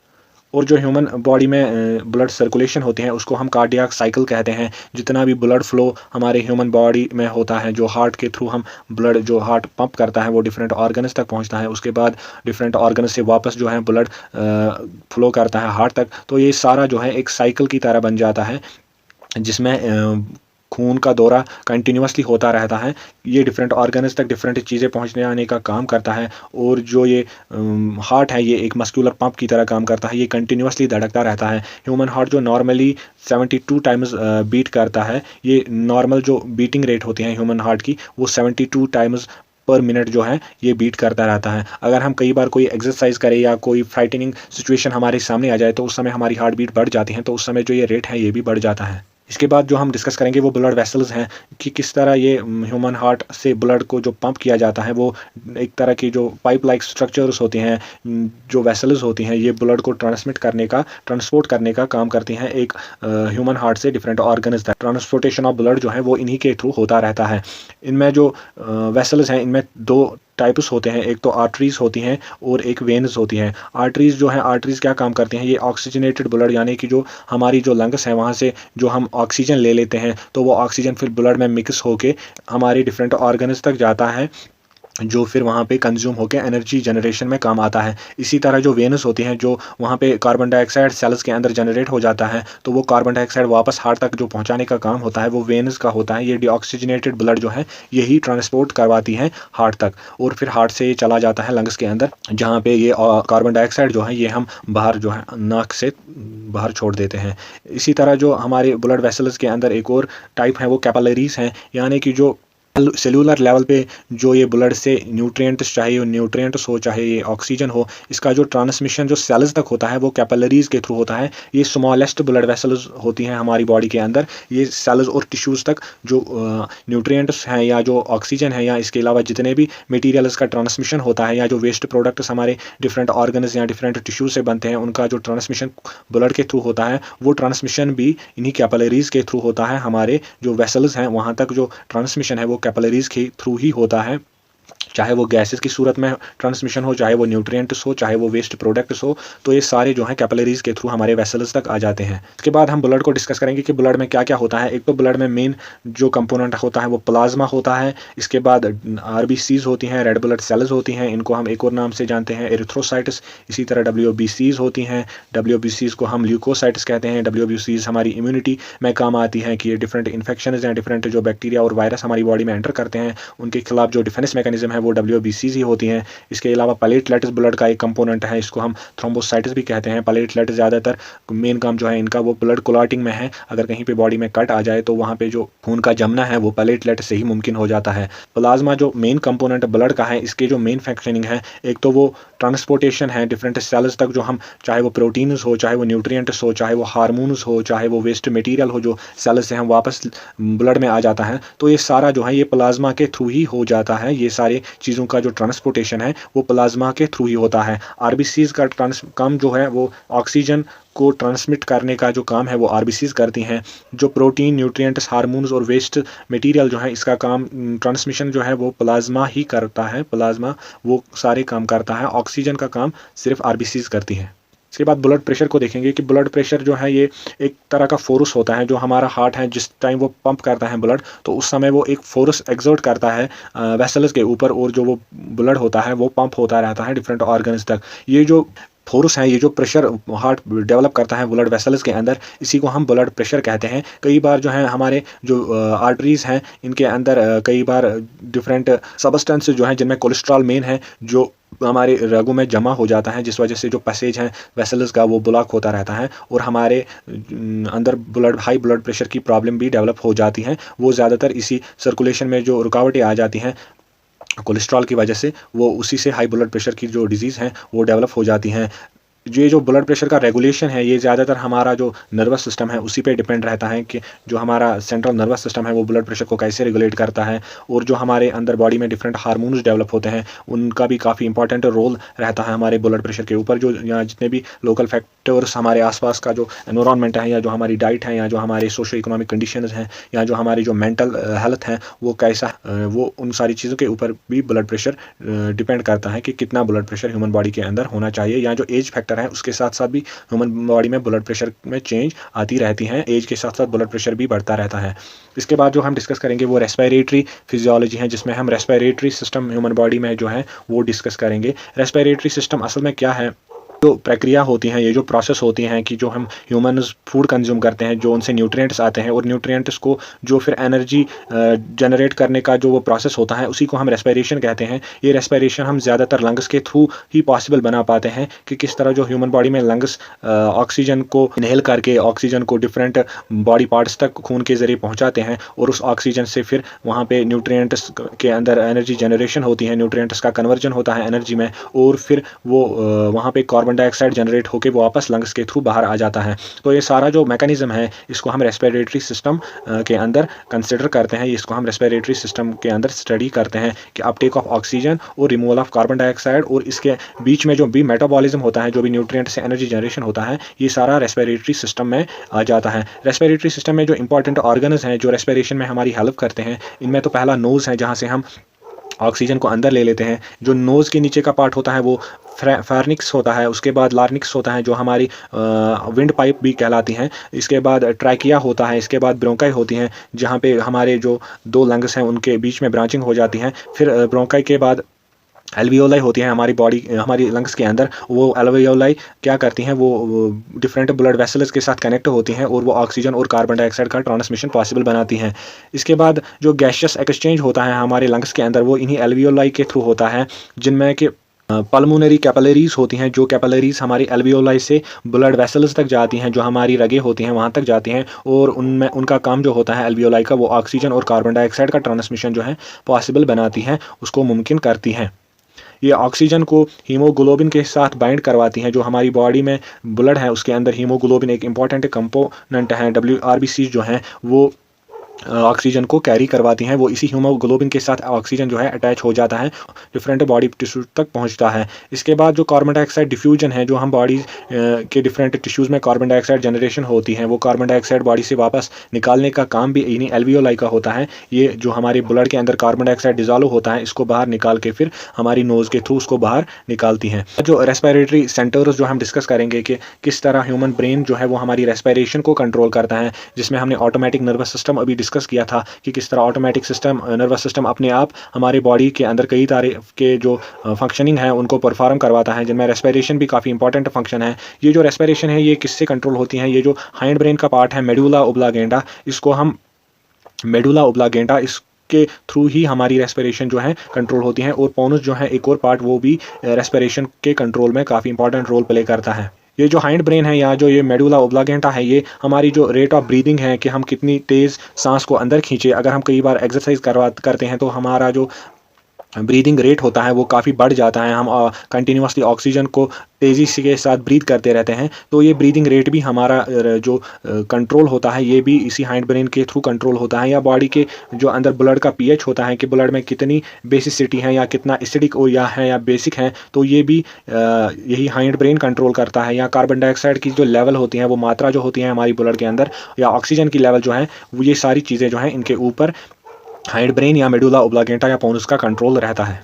और जो ह्यूमन बॉडी में ब्लड सर्कुलेशन होती है उसको हम कार्डियक साइकिल कहते हैं। जितना भी ब्लड फ्लो हमारे ह्यूमन बॉडी में होता है, जो हार्ट के थ्रू हम ब्लड, जो हार्ट पंप करता है वो डिफरेंट ऑर्गन्स तक पहुंचता है, उसके बाद डिफरेंट ऑर्गन्स से वापस जो है ब्लड फ्लो करता है हार्ट तक। तो ये सारा जो है एक साइकिल की तरह बन जाता है जिसमें खून का दौरा कंटिन्यूसली होता रहता है। ये डिफरेंट ऑर्गन्स तक डिफरेंट चीज़ें पहुंचने आने का काम करता है। और जो ये हार्ट है, ये एक मस्कुलर पंप की तरह काम करता है, ये कंटिन्यूसली धड़कता रहता है। ह्यूमन हार्ट जो नॉर्मली 72 टाइम्स बीट करता है, ये नॉर्मल जो बीटिंग रेट होती है ह्यूमन हार्ट की, वो 72 टाइम्स पर मिनट जो है ये बीट करता रहता है। अगर हम कई बार कोई एक्सरसाइज करें या कोई फ्राइटनिंग सिचुएशन हमारे सामने आ जाए तो उस समय हमारी हार्ट बीट बढ़ जाती है, तो उस समय जो ये रेट है ये भी बढ़ जाता है। इसके बाद जो हम डिस्कस करेंगे वो ब्लड वेसल्स हैं कि किस तरह ये ह्यूमन हार्ट से ब्लड को जो पंप किया जाता है, वो एक तरह की जो पाइप लाइक स्ट्रक्चर्स होती हैं, जो वेसल्स होती हैं, ये ब्लड को ट्रांसपोर्ट करने का काम करती हैं एक ह्यूमन हार्ट से डिफरेंट ऑर्गन्स तक। ट्रांसपोर्टेशन ऑफ ब्लड जो है वो इन्हीं के थ्रू होता रहता है। इनमें जो वेसल्स हैं, इनमें 2 टाइप्स होते हैं, एक तो आर्टरीज होती हैं और एक वेन्स होती हैं। आर्टरीज जो है, आर्टरीज क्या काम करती हैं, ये ऑक्सीजनेटेड ब्लड, यानी कि जो हमारी जो लंग्स हैं वहाँ से जो हम ऑक्सीजन ले लेते हैं तो वो ऑक्सीजन फिर ब्लड में मिक्स होके हमारे डिफरेंट ऑर्गन्स तक जाता है, जो फिर वहाँ पे कंज्यूम होकर एनर्जी जनरेशन में काम आता है। इसी तरह जो वेनस होती हैं, जो वहाँ पे कार्बन डाइऑक्साइड सेल्स के अंदर जनरेट हो जाता है, तो वो कार्बन डाइऑक्साइड वापस हार्ट तक जो पहुँचाने का काम होता है वो वेनस का होता है। ये डीऑक्सीजनेटेड ब्लड जो है यही ट्रांसपोर्ट करवाती है हार्ट तक, और फिर हार्ट से ये चला जाता है लंग्स के अंदर, जहाँ पे ये कार्बन डाइऑक्साइड जो है ये हम बाहर जो है नाक से बाहर छोड़ देते हैं। इसी तरह जो हमारे ब्लड वेसल्स के अंदर एक और टाइप है वो कैपिलरीज हैं, यानी कि जो सेलुलर लेवल पे जो ये ब्लड से न्यूट्रिएंट्स, चाहे ये न्यूट्रिएंट्स हो चाहे ये ऑक्सीजन हो, इसका जो ट्रांसमिशन जो सेल्स तक होता है वो कैपिलरीज के थ्रू होता है। ये स्मॉलेस्ट ब्लड वेसल्स होती हैं हमारी बॉडी के अंदर। ये सेल्स और टिश्यूज़ तक जो न्यूट्रिएंट्स हैं या जो ऑक्सीजन है या इसके अलावा जितने भी मटीरियल्स का ट्रांसमिशन होता है, या जो वेस्ट प्रोडक्ट्स हमारे डिफरेंट ऑर्गन्स या डिफरेंट टिश्यूज से बनते हैं, उनका जो ट्रांसमिशन ब्लड के थ्रू होता है, वो ट्रांसमिशन भी इन्हीं कैपिलरीज के थ्रू होता है। हमारे जो वेसल्स हैं वहाँ तक जो ट्रांसमिशन है वो कैपिलरीज के थ्रू ही होता है, चाहे वो गैसेस की सूरत में ट्रांसमिशन हो, चाहे वो न्यूट्रिएंट्स हो, चाहे वो वेस्ट प्रोडक्ट्स हो, तो ये सारे जो हैं कैपिलरीज के थ्रू हमारे वेसल्स तक आ जाते हैं। इसके बाद हम ब्लड को डिस्कस करेंगे कि ब्लड में क्या क्या होता है। एक तो ब्लड में मेन जो कंपोनेंट होता है वो प्लाज्मा होता है। इसके बाद RBCs होती हैं, रेड ब्लड सेल्स होती हैं, इनको हम एक और नाम से जानते हैं एरिथ्रोसाइट्स। इसी तरह WBCs होती हैं, WBCs को हम ल्यूकोसाइट्स कहते हैं। WBCs हमारी इम्यूनिटी में काम आती हैं कि ये डिफरेंट इन्फेक्शंस हैं, डिफरेंट जो बैक्टीरिया और वायरस हमारी बॉडी में एंटर करते हैं, उनके खिलाफ जो डिफेंस मैकेनिज्म है वो WBCs ही होती हैं। इसके अलावा प्लेटलेट्स ब्लड का एक कंपोनेंट है, इसको हम थ्रोम्बोसाइट्स भी कहते हैं। प्लेटलेट ज़्यादातर मेन काम जो है इनका वो ब्लड क्लॉटिंग में है। अगर कहीं पे बॉडी में कट आ जाए तो वहाँ पे जो खून का जमना है वो प्लेटलेट से ही मुमकिन हो जाता है। प्लाज्मा जो मेन कंपोनेंट ब्लड का है, इसके जो मेन फंक्शनिंग है, एक तो वो ट्रांसपोर्टेशन है डिफरेंट सेल्स तक, जो हम चाहे वो प्रोटीन्स हो, चाहे वो न्यूट्रिएंट्स हो, चाहे वो हार्मोन्स हो, चाहे वो वेस्ट मटेरियल हो, जो सेल से हम वापस ब्लड में आ जाता है, तो ये सारा जो है ये प्लाज्मा के थ्रू ही हो जाता है। ये सारे चीज़ों का जो ट्रांसपोर्टेशन है वो प्लाज्मा के थ्रू ही होता है। RBCs का काम जो है वो ऑक्सीजन को ट्रांसमिट करने का जो काम है वो RBCs करती हैं। जो प्रोटीन, न्यूट्रिएंट्स, हार्मोन्स और वेस्ट मटेरियल जो है, इसका काम ट्रांसमिशन जो है वो प्लाज्मा ही करता है। प्लाज्मा वो सारे काम करता है, ऑक्सीजन का काम सिर्फ RBCs करती हैं। इसके बाद ब्लड प्रेशर को देखेंगे कि ब्लड प्रेशर जो है ये एक तरह का फोर्स होता है। जो हमारा हार्ट है, जिस टाइम वो पंप करता है ब्लड, तो उस समय वो एक फोर्स एक्सर्ट करता है वेसल्स के ऊपर, और जो वो ब्लड होता है वो पंप होता रहता है डिफरेंट ऑर्गन्स तक। ये जो फोर्स है, ये जो प्रेशर हार्ट डेवलप करता है ब्लड वेसल्स के अंदर, इसी को हम ब्लड प्रेशर कहते हैं। कई बार जो है हमारे जो आर्टरीज हैं इनके अंदर कई बार डिफरेंट सब्सटेंस जो हैं जिनमें कोलेस्ट्रॉल मेन है, जो हमारे रगों में जमा हो जाता है, जिस वजह से जो पैसेज है वेसल्स का वो ब्लॉक होता रहता है और हमारे अंदर हाई ब्लड प्रेशर की प्रॉब्लम भी डेवलप हो जाती है। वो ज़्यादातर इसी सर्कुलेशन में जो रुकावटें आ जाती हैं कोलेस्ट्रॉल की वजह से, वो उसी से हाई ब्लड प्रेशर की जो डिजीज़ हैं वो डेवलप हो जाती हैं। ये जो ब्लड प्रेशर का रेगुलेशन है ये ज़्यादातर हमारा जो नर्वस सिस्टम है उसी पे डिपेंड रहता है कि जो हमारा सेंट्रल नर्वस सिस्टम है वो ब्लड प्रेशर को कैसे रेगुलेट करता है, और जो हमारे अंदर बॉडी में डिफरेंट हार्मोन्स डेवलप होते हैं उनका भी काफ़ी इंपॉर्टेंट रोल रहता है हमारे ब्लड प्रेशर के ऊपर। जो यहाँ जितने भी लोकल फैक्टर्स हमारे आसपास का जो एनवायरनमेंट है, या जो हमारी डाइट है, या जो हमारे सोशो इकोनॉमिक कंडीशंस हैं, या जो हमारी जो मेंटल हेल्थ है वो कैसा वो उन सारी चीज़ों के ऊपर भी ब्लड प्रेशर डिपेंड करता है कि कितना ब्लड प्रेशर ह्यूमन बॉडी के अंदर होना चाहिए। या जो एज फैक्टर है उसके साथ साथ भी ह्यूमन बॉडी में ब्लड प्रेशर में चेंज आती रहती हैं, एज के साथ साथ ब्लड प्रेशर भी बढ़ता रहता है। इसके बाद जो हम डिस्कस करेंगे वो रेस्पिरेटरी फिजियोलॉजी है, जिसमें हम रेस्पिरेटरी सिस्टम ह्यूमन बॉडी में जो है वो डिस्कस करेंगे। रेस्पिरेटरी सिस्टम असल में क्या है, जो प्रक्रिया होती हैं, ये जो प्रोसेस होती हैं कि जो हम ह्यूमन्स फूड कंज्यूम करते हैं, जो उनसे न्यूट्रिएंट्स आते हैं और न्यूट्रिएंट्स को जो फिर एनर्जी जनरेट करने का जो वो प्रोसेस होता है उसी को हम रेस्पिरेशन कहते हैं। ये रेस्पिरेशन हम ज़्यादातर लंग्स के थ्रू ही पॉसिबल बना पाते हैं कि किस तरह जो ह्यूमन बॉडी में लंग्स ऑक्सीजन को इनहेल करके ऑक्सीजन को डिफरेंट बॉडी पार्ट्स तक खून के ज़रिए पहुँचाते हैं, और उस ऑक्सीजन से फिर वहाँ पे न्यूट्रिएंट्स के अंदर एनर्जी जनरेशन होती है, न्यूट्रिएंट्स का कन्वर्जन होता है एनर्जी में, और फिर वो वहाँ पे कार्बन डाइऑक्साइड जनरेट होकर वो वापस लंग्स के थ्रू बाहर आ जाता है। तो ये सारा जो मैकेनिज्म है इसको हम रेस्पिरेटरी सिस्टम के अंदर कंसिडर करते हैं, इसको हम रेस्पिरेटरी सिस्टम के अंदर स्टडी करते हैं कि अपटेक ऑफ ऑक्सीजन और रिमूवल ऑफ कार्बन डाइऑक्साइड, और इसके बीच में जो भी मेटाबॉलिज्म होता है, जो भी न्यूट्रिएंट से एनर्जी जनरेशन होता है, ये सारा रेस्पिरेटरी सिस्टम में आ जाता है। रेस्पिरेटरी सिस्टम में जो इंपॉर्टेंट ऑर्गन्स हैं जो रेस्पिरेशन में हमारी हेल्प करते हैं, इनमें तो पहला नोज़ है जहाँ से हम ऑक्सीजन को अंदर ले लेते हैं। जो नोज़ के नीचे का पार्ट होता है वो फेर्निक्स होता है, उसके बाद लार्निक्स होता है जो हमारी विंड पाइप भी कहलाती हैं, इसके बाद ट्रैकिया होता है, इसके बाद ब्रोंकाई होती हैं जहाँ पे हमारे जो दो लंग्स हैं उनके बीच में ब्रांचिंग हो जाती हैं। फिर ब्रोंकाई के बाद एल्वियोलाई होती है हमारी हमारी लंग्स के अंदर। वो एल्वियोलाई क्या करती हैं, वो डिफरेंट ब्लड वेसल्स के साथ कनेक्ट होती हैं और वो ऑक्सीजन और कार्बन डाइऑक्साइड का ट्रांसमिशन पॉसिबल बनाती हैं। इसके बाद जो गैसियस एक्सचेंज होता है हमारे लंग्स के अंदर वो इन्हीं एल्वियोलाई के थ्रू होता है, जिनमें कि पल्मोनरी कैपिलरीज होती हैं, जो कैपिलरीज हमारी एल्वियोलाई से ब्लड वेसल्स तक जाती हैं, जो हमारी रगें होती हैं वहाँ तक जाती हैं, और उनमें उनका काम जो होता है एल्वियोलाई का, वो ऑक्सीजन और कार्बन डाइऑक्साइड का ट्रांसमिशन जो है पॉसिबल बनाती हैं, उसको मुमकिन करती हैं। ये ऑक्सीजन को हीमोग्लोबिन के साथ बाइंड करवाती हैं। जो हमारी बॉडी में ब्लड है उसके अंदर हीमोग्लोबिन एक इंपॉर्टेंट कंपोनेंट है, WRBC जो हैं वो ऑक्सीजन को कैरी करवाती हैं। वो इसी हीमोग्लोबिन के साथ ऑक्सीजन जो है अटैच हो जाता है, डिफरेंट बॉडी टिश्यू तक पहुंचता है। इसके बाद जो कार्बन डाइऑक्साइड डिफ्यूजन है, जो हम बॉडी के डिफरेंट टिश्यूज़ में कार्बन डाइऑक्साइड जनरेशन होती है, वो कार्बन डाइऑक्साइड बॉडी से वापस निकालने का काम भी इन्हीं एल्वियोलाई का होता है। ये जो हमारे ब्लड के अंदर कार्बन डाइऑक्साइड डिजॉल्व होता है, इसको बाहर निकाल के फिर हमारी नोज़ के थ्रू उसको बाहर निकालती हैं। जो रेस्पिरेटरी सेंटर्स जो हम डिस्कस करेंगे कि किस तरह ह्यूमन ब्रेन जो है वो हमारी रेस्पिरेशन को कंट्रोल करता है, जिसमें हमने ऑटोमेटिक नर्वस सिस्टम अभी डिस्कस किया था कि किस तरह ऑटोमेटिक सिस्टम नर्वस सिस्टम अपने आप हमारे बॉडी के अंदर कई तरह के जो फंक्शनिंग है उनको परफॉर्म करवाता है, जिनमें रेस्पिरेशन भी काफ़ी इंपॉर्टेंट फंक्शन है। ये जो रेस्पिरेशन है ये किससे कंट्रोल होती है, ये जो हाइंड ब्रेन का पार्ट है मेडुला ओब्लांगेटा, इसको हम मेडुला ओब्लांगेटा के थ्रू ही हमारी रेस्पिरेशन जो है कंट्रोल होती है। और पोनस जो है एक और पार्ट, वो भी रेस्पिरेशन के कंट्रोल में काफ़ी इंपॉर्टेंट रोल प्ले करता है। ये जो हाइंड ब्रेन है या जो ये मेडुला ओब्लांगेटा है, ये हमारी जो रेट ऑफ ब्रीदिंग है कि हम कितनी तेज़ सांस को अंदर खींचे, अगर हम कई बार एक्सरसाइज करते हैं तो हमारा जो ब्रीदिंग रेट होता है वो काफ़ी बढ़ जाता है। हम कंटिन्यूसली ऑक्सीजन को तेज़ी से के साथ ब्रीथ करते रहते हैं, तो ये ब्रीदिंग रेट भी हमारा जो कंट्रोल होता है ये भी इसी हाइंड ब्रेन के थ्रू कंट्रोल होता है। या बॉडी के जो अंदर ब्लड का pH होता है कि ब्लड में कितनी बेसिसिटी है या कितना एसिडिक और या बेसिक है, तो ये भी यही हाइंड ब्रेन कंट्रोल करता है। या कार्बन डाइऑक्साइड की जो लेवल होती है, वो मात्रा जो होती है हमारी ब्लड के अंदर, या ऑक्सीजन की लेवल जो है, वो ये सारी चीज़ें जो हैं इनके ऊपर हाइंड ब्रेन या मेडुला ओब्लांगेटा या पोनस का कंट्रोल रहता है।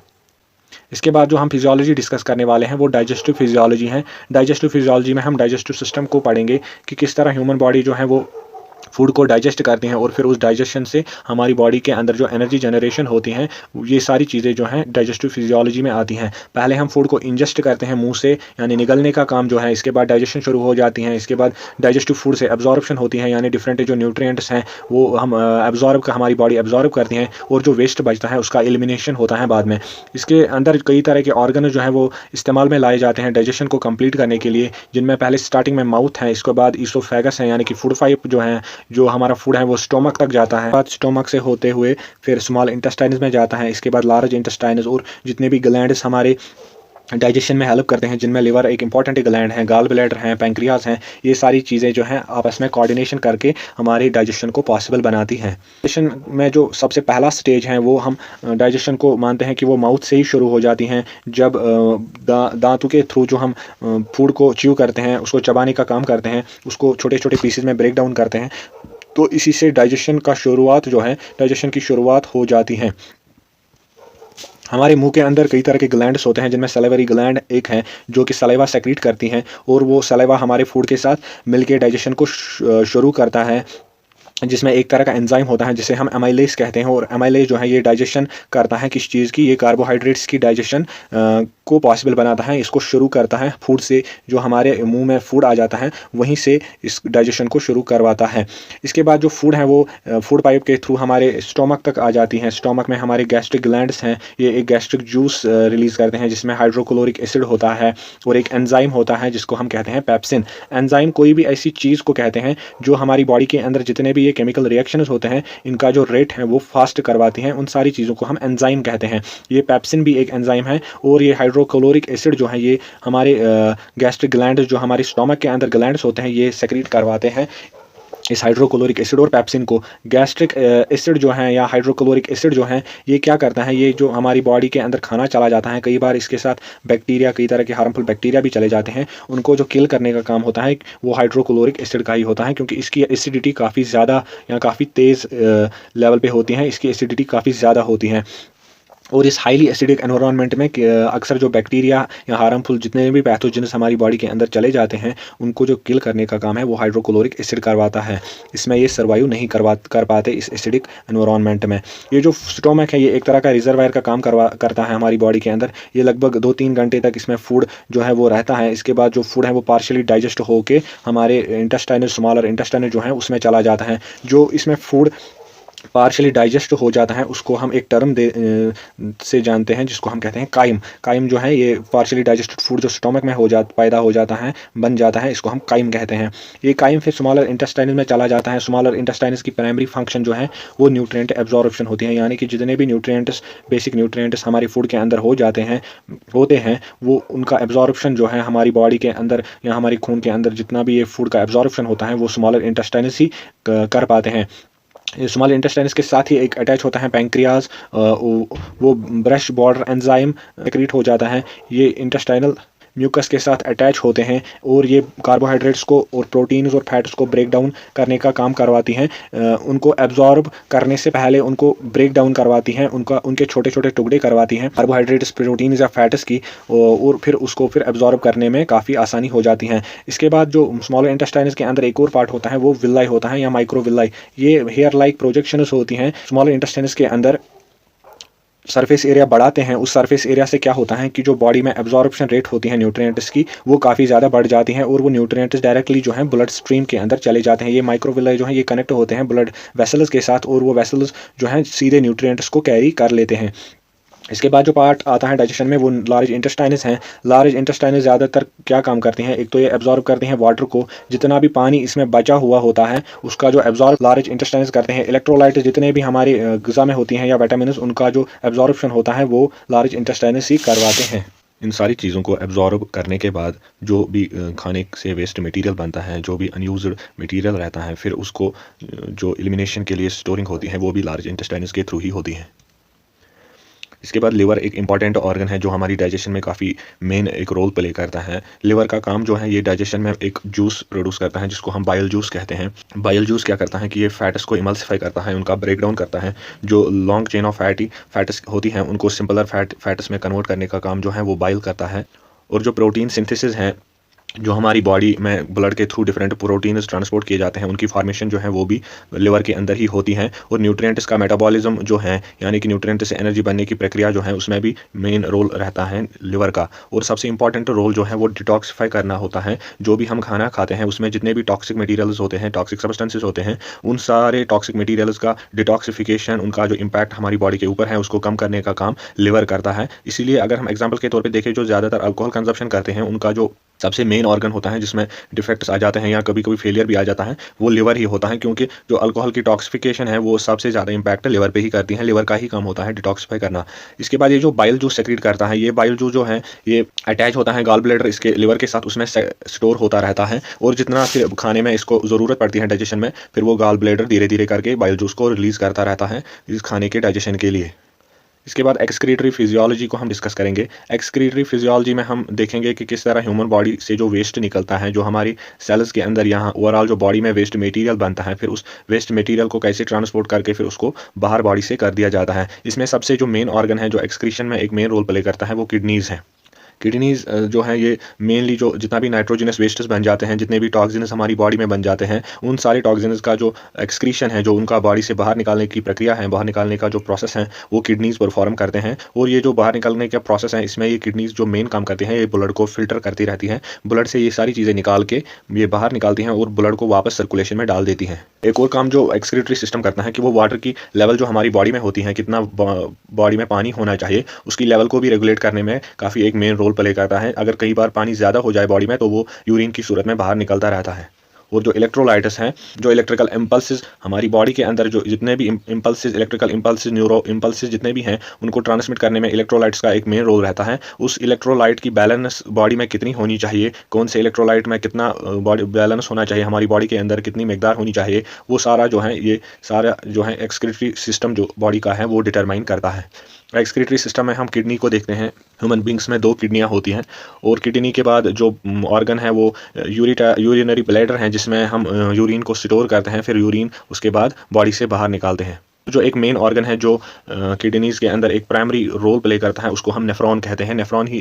इसके बाद जो हम फिजियोलॉजी डिस्कस करने वाले हैं वो डाइजेस्टिव फिजियोलॉजी है। डाइजेस्टिव फिजियोलॉजी में हम डाइजेस्टिव सिस्टम को पढ़ेंगे कि किस तरह ह्यूमन बॉडी जो है वो फूड को डाइजेस्ट करते हैं और फिर उस डाइजेशन से हमारी बॉडी के अंदर जो एनर्जी जनरेशन होती हैं, ये सारी चीज़ें जो हैं डाइजेस्टिव फिजियोलॉजी में आती हैं। पहले हम फूड को इंजेस्ट करते हैं मुंह से, यानी निगलने का काम जो है, इसके बाद डाइजेशन शुरू हो जाती हैं। इसके बाद डाइजेस्टिव फूड से एब्जॉर्प्शन होती है, यानी डिफरेंट जो न्यूट्रिएंट्स हैं वो हम हमारी बॉडी एब्जॉर्ब करती हैं, और जो वेस्ट बचता है उसका एलिमिनेशन होता है बाद में। इसके अंदर कई तरह के ऑर्गन जो हैं वो इस्तेमाल में लाए जाते हैं डाइजेशन को कंप्लीट करने के लिए, जिनमें पहले स्टार्टिंग में माउथ है, इसके बाद ईसोफेगस है, यानी कि फूड पाइप जो है, जो हमारा फूड है वो स्टोमक तक जाता है, बाद स्टोमक से होते हुए फिर स्मॉल इंटेस्टाइन्स में जाता है, इसके बाद लार्ज इंटेस्टाइन्स, और जितने भी ग्लैंड्स हमारे डाइजेशन में हेल्प करते हैं, जिनमें लिवर एक इंपॉर्टेंट ग्लैंड है, गाल ब्लैडर हैं, पैंक्रियाज हैं, ये सारी चीज़ें जो हैं आपस में कोऑर्डिनेशन करके हमारी डाइजेशन को पॉसिबल बनाती हैं। डाइजेशन में जो सबसे पहला स्टेज है वो हम डाइजेशन को मानते हैं कि वो माउथ से ही शुरू हो जाती हैं, जब दांतों के थ्रू जो हम फूड को च्यू करते हैं, उसको चबाने का काम करते हैं, उसको छोटे छोटे पीसेज में ब्रेक डाउन करते हैं, तो इसी से डाइजेशन का शुरुआत जो है, डाइजेशन की शुरुआत हो जाती है। हमारे मुंह के अंदर कई तरह के ग्लैंड्स होते हैं, जिनमें सलाइवरी ग्लैंड एक है जो कि सलाइवा सेक्रीट करती हैं, और वो सलाइवा हमारे फूड के साथ मिलके डाइजेशन को शुरू करता है, जिसमें एक तरह का एंजाइम होता है जिसे हम एमाइलेज कहते हैं, और एमाइलेज जो है ये डाइजेशन करता है किस चीज़ की, ये कार्बोहाइड्रेट्स की डाइजेशन को पॉसिबल बनाता है, इसको शुरू करता है फूड से, जो हमारे मुंह में फूड आ जाता है वहीं से इस डाइजेशन को शुरू करवाता है। इसके बाद जो फूड है वो फूड पाइप के थ्रू हमारे स्टोमक तक आ जाती हैं। स्टोमक में हमारे गैस्ट्रिक ग्लैंड्स हैं, ये एक गैस्ट्रिक जूस रिलीज़ करते हैं जिसमें हाइड्रोक्लोरिक एसिड होता है, और एक एंजाइम होता है जिसको हम कहते हैं पेप्सिन। एंजाइम कोई भी ऐसी चीज़ को कहते हैं जो हमारी बॉडी के अंदर जितने भी ये केमिकल रिएक्शंस होते हैं, इनका जो रेट है वो फास्ट करवाती हैं, उन सारी चीज़ों को हम एंजाइम कहते हैं। ये पेप्सिन भी एक एंजाइम है, और ये हाइड्रोक्लोरिक एसिड जो है ये हमारे गैस्ट्रिक ग्लैंड, जो हमारे स्टोमक के अंदर ग्लैंड्स होते हैं, ये सेक्रीट करवाते हैं इस हाइड्रोक्लोरिक एसिड और पेप्सिन को। गैस्ट्रिक एसिड जो है या हाइड्रोक्लोरिक एसिड जो है, ये क्या करता है, ये जो हमारी बॉडी के अंदर खाना चला जाता है, कई बार इसके साथ बैक्टीरिया, कई तरह के हार्मफुल बैक्टीरिया भी चले जाते हैं, उनको जो किल करने का काम होता है वो हाइड्रोक्लोरिक एसिड का ही होता है, क्योंकि इसकी एसिडिटी काफ़ी ज़्यादा या काफ़ी तेज़ लेवल पे होती है, इसकी एसिडिटी काफ़ी ज़्यादा होती है। और इस हाईली एसिडिक एनवायरनमेंट में अक्सर जो बैक्टीरिया या हार्मफुल जितने भी पैथोजेंस हमारी बॉडी के अंदर चले जाते हैं, उनको जो किल करने का काम है वो हाइड्रोक्लोरिक एसिड करवाता है। इसमें ये सर्वाइव नहीं कर पाते इस एसिडिक एनवायरनमेंट में। ये जो स्टोमक है ये एक तरह का रिजर्वायर का काम करता है हमारी बॉडी के अंदर। ये लगभग 2-3 घंटे तक इसमें फूड जो है वो रहता है। इसके बाद जो फूड है वो पार्शियली डाइजेस्ट होके हमारे इंटेस्टाइनल, स्मॉलर इंटेस्टाइनल जो है उसमें चला जाता है। जो इसमें फूड पार्शियली डाइजेस्ट हो जाता है उसको हम एक टर्म से जानते हैं, जिसको हम कहते हैं काइम। काइम जो है ये पार्शियली डाइजेस्टेड फूड जो स्टोमक में पैदा हो जाता है, बन जाता है, इसको हम काइम कहते हैं। ये काइम फिर स्मॉलर इंटेस्टाइनस में चला जाता है। स्मॉलर इंटेस्टाइनस की प्राइमरी फंक्शन जो है वो न्यूट्रिएंट एब्जॉर्प्शन होती है, यानी कि जितने भी न्यूट्रिएंट्स, बेसिक न्यूट्रिएंट्स हमारे फूड के अंदर होते हैं वो उनका एब्जॉर्प्शन जो है हमारी बॉडी के अंदर या हमारी खून के अंदर जितना भी ये फूड का एब्जॉर्प्शन होता है वो स्मॉलर इंटेस्टाइनस ही कर पाते हैं। स्मॉल इंटेस्टाइन्स के साथ ही एक अटैच होता है पैंक्रियाज, वो ब्रश बॉर्डर एंजाइम सेक्रीट हो जाता है। ये इंटेस्टाइनल म्यूकस के साथ अटैच होते हैं और ये कार्बोहाइड्रेट्स को और प्रोटीन्स और फैट्स को ब्रेक डाउन करने का काम करवाती हैं। उनको एब्जॉर्ब करने से पहले उनको ब्रेक डाउन करवाती हैं, उनके छोटे छोटे टुकड़े करवाती हैं कार्बोहाइड्रेट्स, प्रोटीन्स या फैट्स की, और फिर उसको एब्जॉर्ब करने में काफ़ी आसानी हो जाती हैं। इसके बाद जो स्मॉल इंटेस्टाइन्स के अंदर एक और पार्ट होता है वो विलाई होता है या माइक्रोविलाई। ये हेयर लाइक प्रोजेक्शंस होती हैं स्मॉल इंटेस्टाइन्स के अंदर। सरफेस एरिया बढ़ाते हैं, उस सरफेस एरिया से क्या होता है कि जो बॉडी में एब्जॉर्प्शन रेट होती है न्यूट्रिएंट्स की वो काफ़ी ज़्यादा बढ़ जाती हैं और वो न्यूट्रिएंट्स डायरेक्टली जो है ब्लड स्ट्रीम के अंदर चले जाते हैं। ये माइक्रोविलाई जो है ये कनेक्ट होते हैं ब्लड वेसल्स के साथ और वो वेसल्स जो हैं सीधे न्यूट्रिएंट्स को कैरी कर लेते हैं। इसके बाद जो पार्ट आता है डाइजेशन में वो लार्ज इंटेस्टाइनस हैं। लार्ज इंटेस्टाइनस ज़्यादातर क्या काम करते हैं, एक तो ये एब्जॉर्ब करते हैं वाटर को, जितना भी पानी इसमें बचा हुआ होता है उसका जो एब्जॉर्ब लार्ज इंटेस्टाइनस करते हैं। इलेक्ट्रोलाइट जितने भी हमारी ग़िज़ा में होती हैं या विटामिन्स, उनका जो एब्जॉर्प्शन होता है वो लार्ज इंटेस्टाइनस ही करवाते हैं। इन सारी चीज़ों को एब्जॉर्ब करने के बाद जो भी खाने से वेस्ट मटेरियल बनता है, जो भी अनयूज्ड मटेरियल रहता है, फिर उसको जो एलिमिनेशन के लिए स्टोरिंग होती है वो भी लार्ज इंटेस्टाइनस के थ्रू ही होती है। इसके बाद लिवर एक इंपॉर्टेंट ऑर्गन है जो हमारी डाइजेशन में काफ़ी मेन एक रोल प्ले करता है। लिवर का काम जो है ये डाइजेशन में एक जूस प्रोड्यूस करता है जिसको हम बाइल जूस कहते हैं। बाइल जूस क्या करता है कि ये फैट्स को इमल्सिफाई करता है, उनका ब्रेक डाउन करता है। जो लॉन्ग चेन ऑफ फैट्स होती हैं उनको सिंपलर फैट्स में कन्वर्ट करने का काम जो है वो बाइल करता है। और जो प्रोटीन सिंथेसिस है जो हमारी बॉडी में ब्लड के थ्रू डिफरेंट प्रोटीन्स ट्रांसपोर्ट किए जाते हैं, उनकी फॉर्मेशन जो है वो भी लिवर के अंदर ही होती है। और न्यूट्रिएंट्स का मेटाबॉलिज्म जो है, यानी कि न्यूट्रिएंट से एनर्जी बनने की प्रक्रिया जो है, उसमें भी मेन रोल रहता है लिवर का। और सबसे इंपॉर्टेंट रोल जो है वो डिटॉक्सिफाई करना होता है। जो भी हम खाना खाते हैं उसमें जितने भी टॉक्सिक मटीरियल्स होते हैं, टॉक्सिक सब्सटेंसेस होते हैं, उन सारे टॉक्सिक मटीरियल्स का डिटॉक्सिफिकेशन, उनका जो इम्पैक्ट हमारी बॉडी के ऊपर है उसको कम करने का काम लिवर करता है। इसीलिए अगर हम एग्जाम्पल के तौर पर देखें, जो ज़्यादातर अल्कोहल कंजप्शन करते हैं उनका जो सबसे मेन ऑर्गन होता है जिसमें डिफेक्ट्स आ जाते हैं या कभी कभी फेलियर भी आ जाता है, वो लिवर ही होता है। क्योंकि जो अल्कोहल की टॉक्सिफिकेशन है वो सबसे ज़्यादा इंपैक्ट लिवर पे ही करती है। लिवर का ही काम होता है डिटॉक्सिफाई करना। इसके बाद ये जो बाइल जूस सेक्रेट करता है, ये बाइल जूस जो है ये अटैच होता है गॉल ब्लैडर इसके लिवर के साथ, उसमें स्टोर होता रहता है। और जितना फिर खाने में इसको ज़रूरत पड़ती है डाइजेशन में, फिर वो गॉल ब्लैडर धीरे धीरे करके बाइल जूस को रिलीज़ करता रहता है इस खाने के डाइजेशन के लिए। इसके बाद एक्सक्रीटरी फिजियोलॉजी को हम डिस्कस करेंगे। एक्सक्रीटरी फिजियोलॉजी में हम देखेंगे कि किस तरह ह्यूमन बॉडी से जो वेस्ट निकलता है, जो हमारी सेल्स के अंदर यहाँ ओवरऑल जो बॉडी में वेस्ट मटेरियल बनता है, फिर उस वेस्ट मटेरियल को कैसे ट्रांसपोर्ट करके फिर उसको बाहर बॉडी से कर दिया जाता है। इसमें सबसे जो मेन ऑर्गन है जो एक्सक्रीशन में एक मेन रोल प्ले करता है वो किडनीज़ है। किडनीज जो है ये मेनली जो जितना भी नाइट्रोजनस वेस्ट्स बन जाते हैं, जितने भी टॉक्सिन्स हमारी बॉडी में बन जाते हैं, उन सारे टॉक्सिन्स का जो एक्सक्रीशन है, जो उनका बॉडी से बाहर निकालने की प्रक्रिया है, बाहर निकालने का जो प्रोसेस है, वो किडनीज परफॉर्म करते हैं। और ये जो बाहर निकालने का प्रोसेस है, इसमें ये किडनीज जो मेन काम करती हैं, ये ब्लड को फिल्टर करती रहती हैं। ब्लड से ये सारी चीज़ें निकाल के ये बाहर निकालती हैं और ब्लड को वापस सर्कुलेशन में डाल देती हैं। एक और काम जो एक्सक्रीटरी सिस्टम करता है कि वो वाटर की लेवल जो हमारी बॉडी में होती है, कितना बॉडी में पानी होना चाहिए, उसकी लेवल को भी रेगुलेट करने में काफ़ी एक मेन रोल प्ले करता है। अगर कई बार पानी ज़्यादा हो जाए बॉडी में तो वो यूरिन की सूरत में बाहर निकलता रहता है। और जो इलेक्ट्रोलाइट्स हैं, जो इलेक्ट्रिकल इम्पल्सेस हमारी बॉडी के अंदर जो जितने भी impulses, electrical impulses, neuro impulses जितने भी हैं, उनको ट्रांसमिट करने में इलेक्ट्रोलाइट्स का एक मेन रोल रहता है। उस इलेक्ट्रोलाइट की बैलेंस बॉडी में कितनी होनी चाहिए, कौन से इलेक्ट्रोलाइट में कितना बॉडी बैलेंस होना चाहिए, हमारी बॉडी के अंदर कितनी मकदार होनी चाहिए, वो सारा जो है ये सारा जो है एक्सक्रीटरी सिस्टम जो बॉडी का है वो डिटरमाइन करता है। एक्सक्रीटरी सिस्टम में हम किडनी को देखते हैं। ह्यूमन बींग्स में 2 किडनियाँ होती हैं। और किडनी के बाद जो ऑर्गन है वो यूरिनरी ब्लैडर हैं, जिसमें हम यूरिन को स्टोर करते हैं, फिर यूरिन उसके बाद बॉडी से बाहर निकालते हैं। जो एक मेन ऑर्गन है जो किडनीज के अंदर एक प्राइमरी रोल प्ले करता है, उसको हम नेफ्रॉन कहते हैं। नेफ्रॉन ही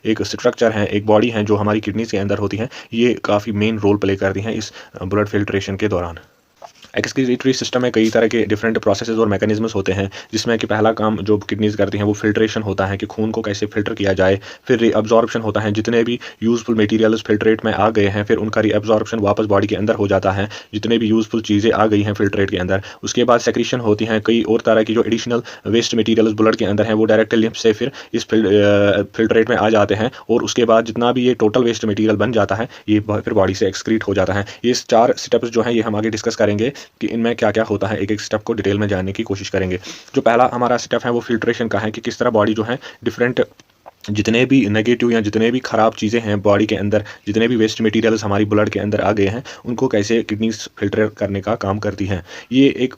एक स्ट्रक्चर है, एक बॉडी है जो हमारी किडनीज के अंदर होती है। ये काफ़ी मेन रोल प्ले करती हैं इस ब्लड फिल्ट्रेशन के दौरान। एक्सक्रीटरी सिस्टम में कई तरह के डिफरेंट प्रोसेसेस और मैकेनिज्म्स होते हैं, जिसमें कि पहला काम जो किडनीज करती हैं वो फिल्ट्रेशन होता है कि खून को कैसे फिल्टर किया जाए। फिर रीअब्जॉर्प्शन होता है, जितने भी यूजफुल मटेरियल्स फिल्ट्रेट में आ गए हैं फिर उनका रीअब्जॉर्प्शन वापस बॉडी के अंदर हो जाता है, जितने भी यूजफुल चीज़ें आ गई हैं फिल्ट्रेट के अंदर। उसके बाद सेक्रीशन होती हैं, कई और तरह की जो एडिशनल वेस्ट मटीरियल्स ब्लड के अंदर हैं वो डायरेक्ट लिम्फ से फिर इस फिल्ट्रेट में आ जाते हैं। और उसके बाद जितना भी ये टोटल वेस्ट मटीरियल बन जाता है ये फिर बॉडी से एक्सक्रीट हो जाता है। ये 4 स्टेप्स जो हैं ये हम आगे डिस्कस करेंगे कि इनमें क्या क्या होता है, एक एक स्टेप को डिटेल में जानने की कोशिश करेंगे। जो पहला हमारा स्टेप है वो फिल्ट्रेशन का है कि किस तरह बॉडी जो है डिफरेंट जितने भी नेगेटिव या जितने भी ख़राब चीज़ें हैं बॉडी के अंदर, जितने भी वेस्ट मटेरियल्स हमारी ब्लड के अंदर आ गए हैं, उनको कैसे किडनीज फिल्टर करने का काम करती हैं। ये एक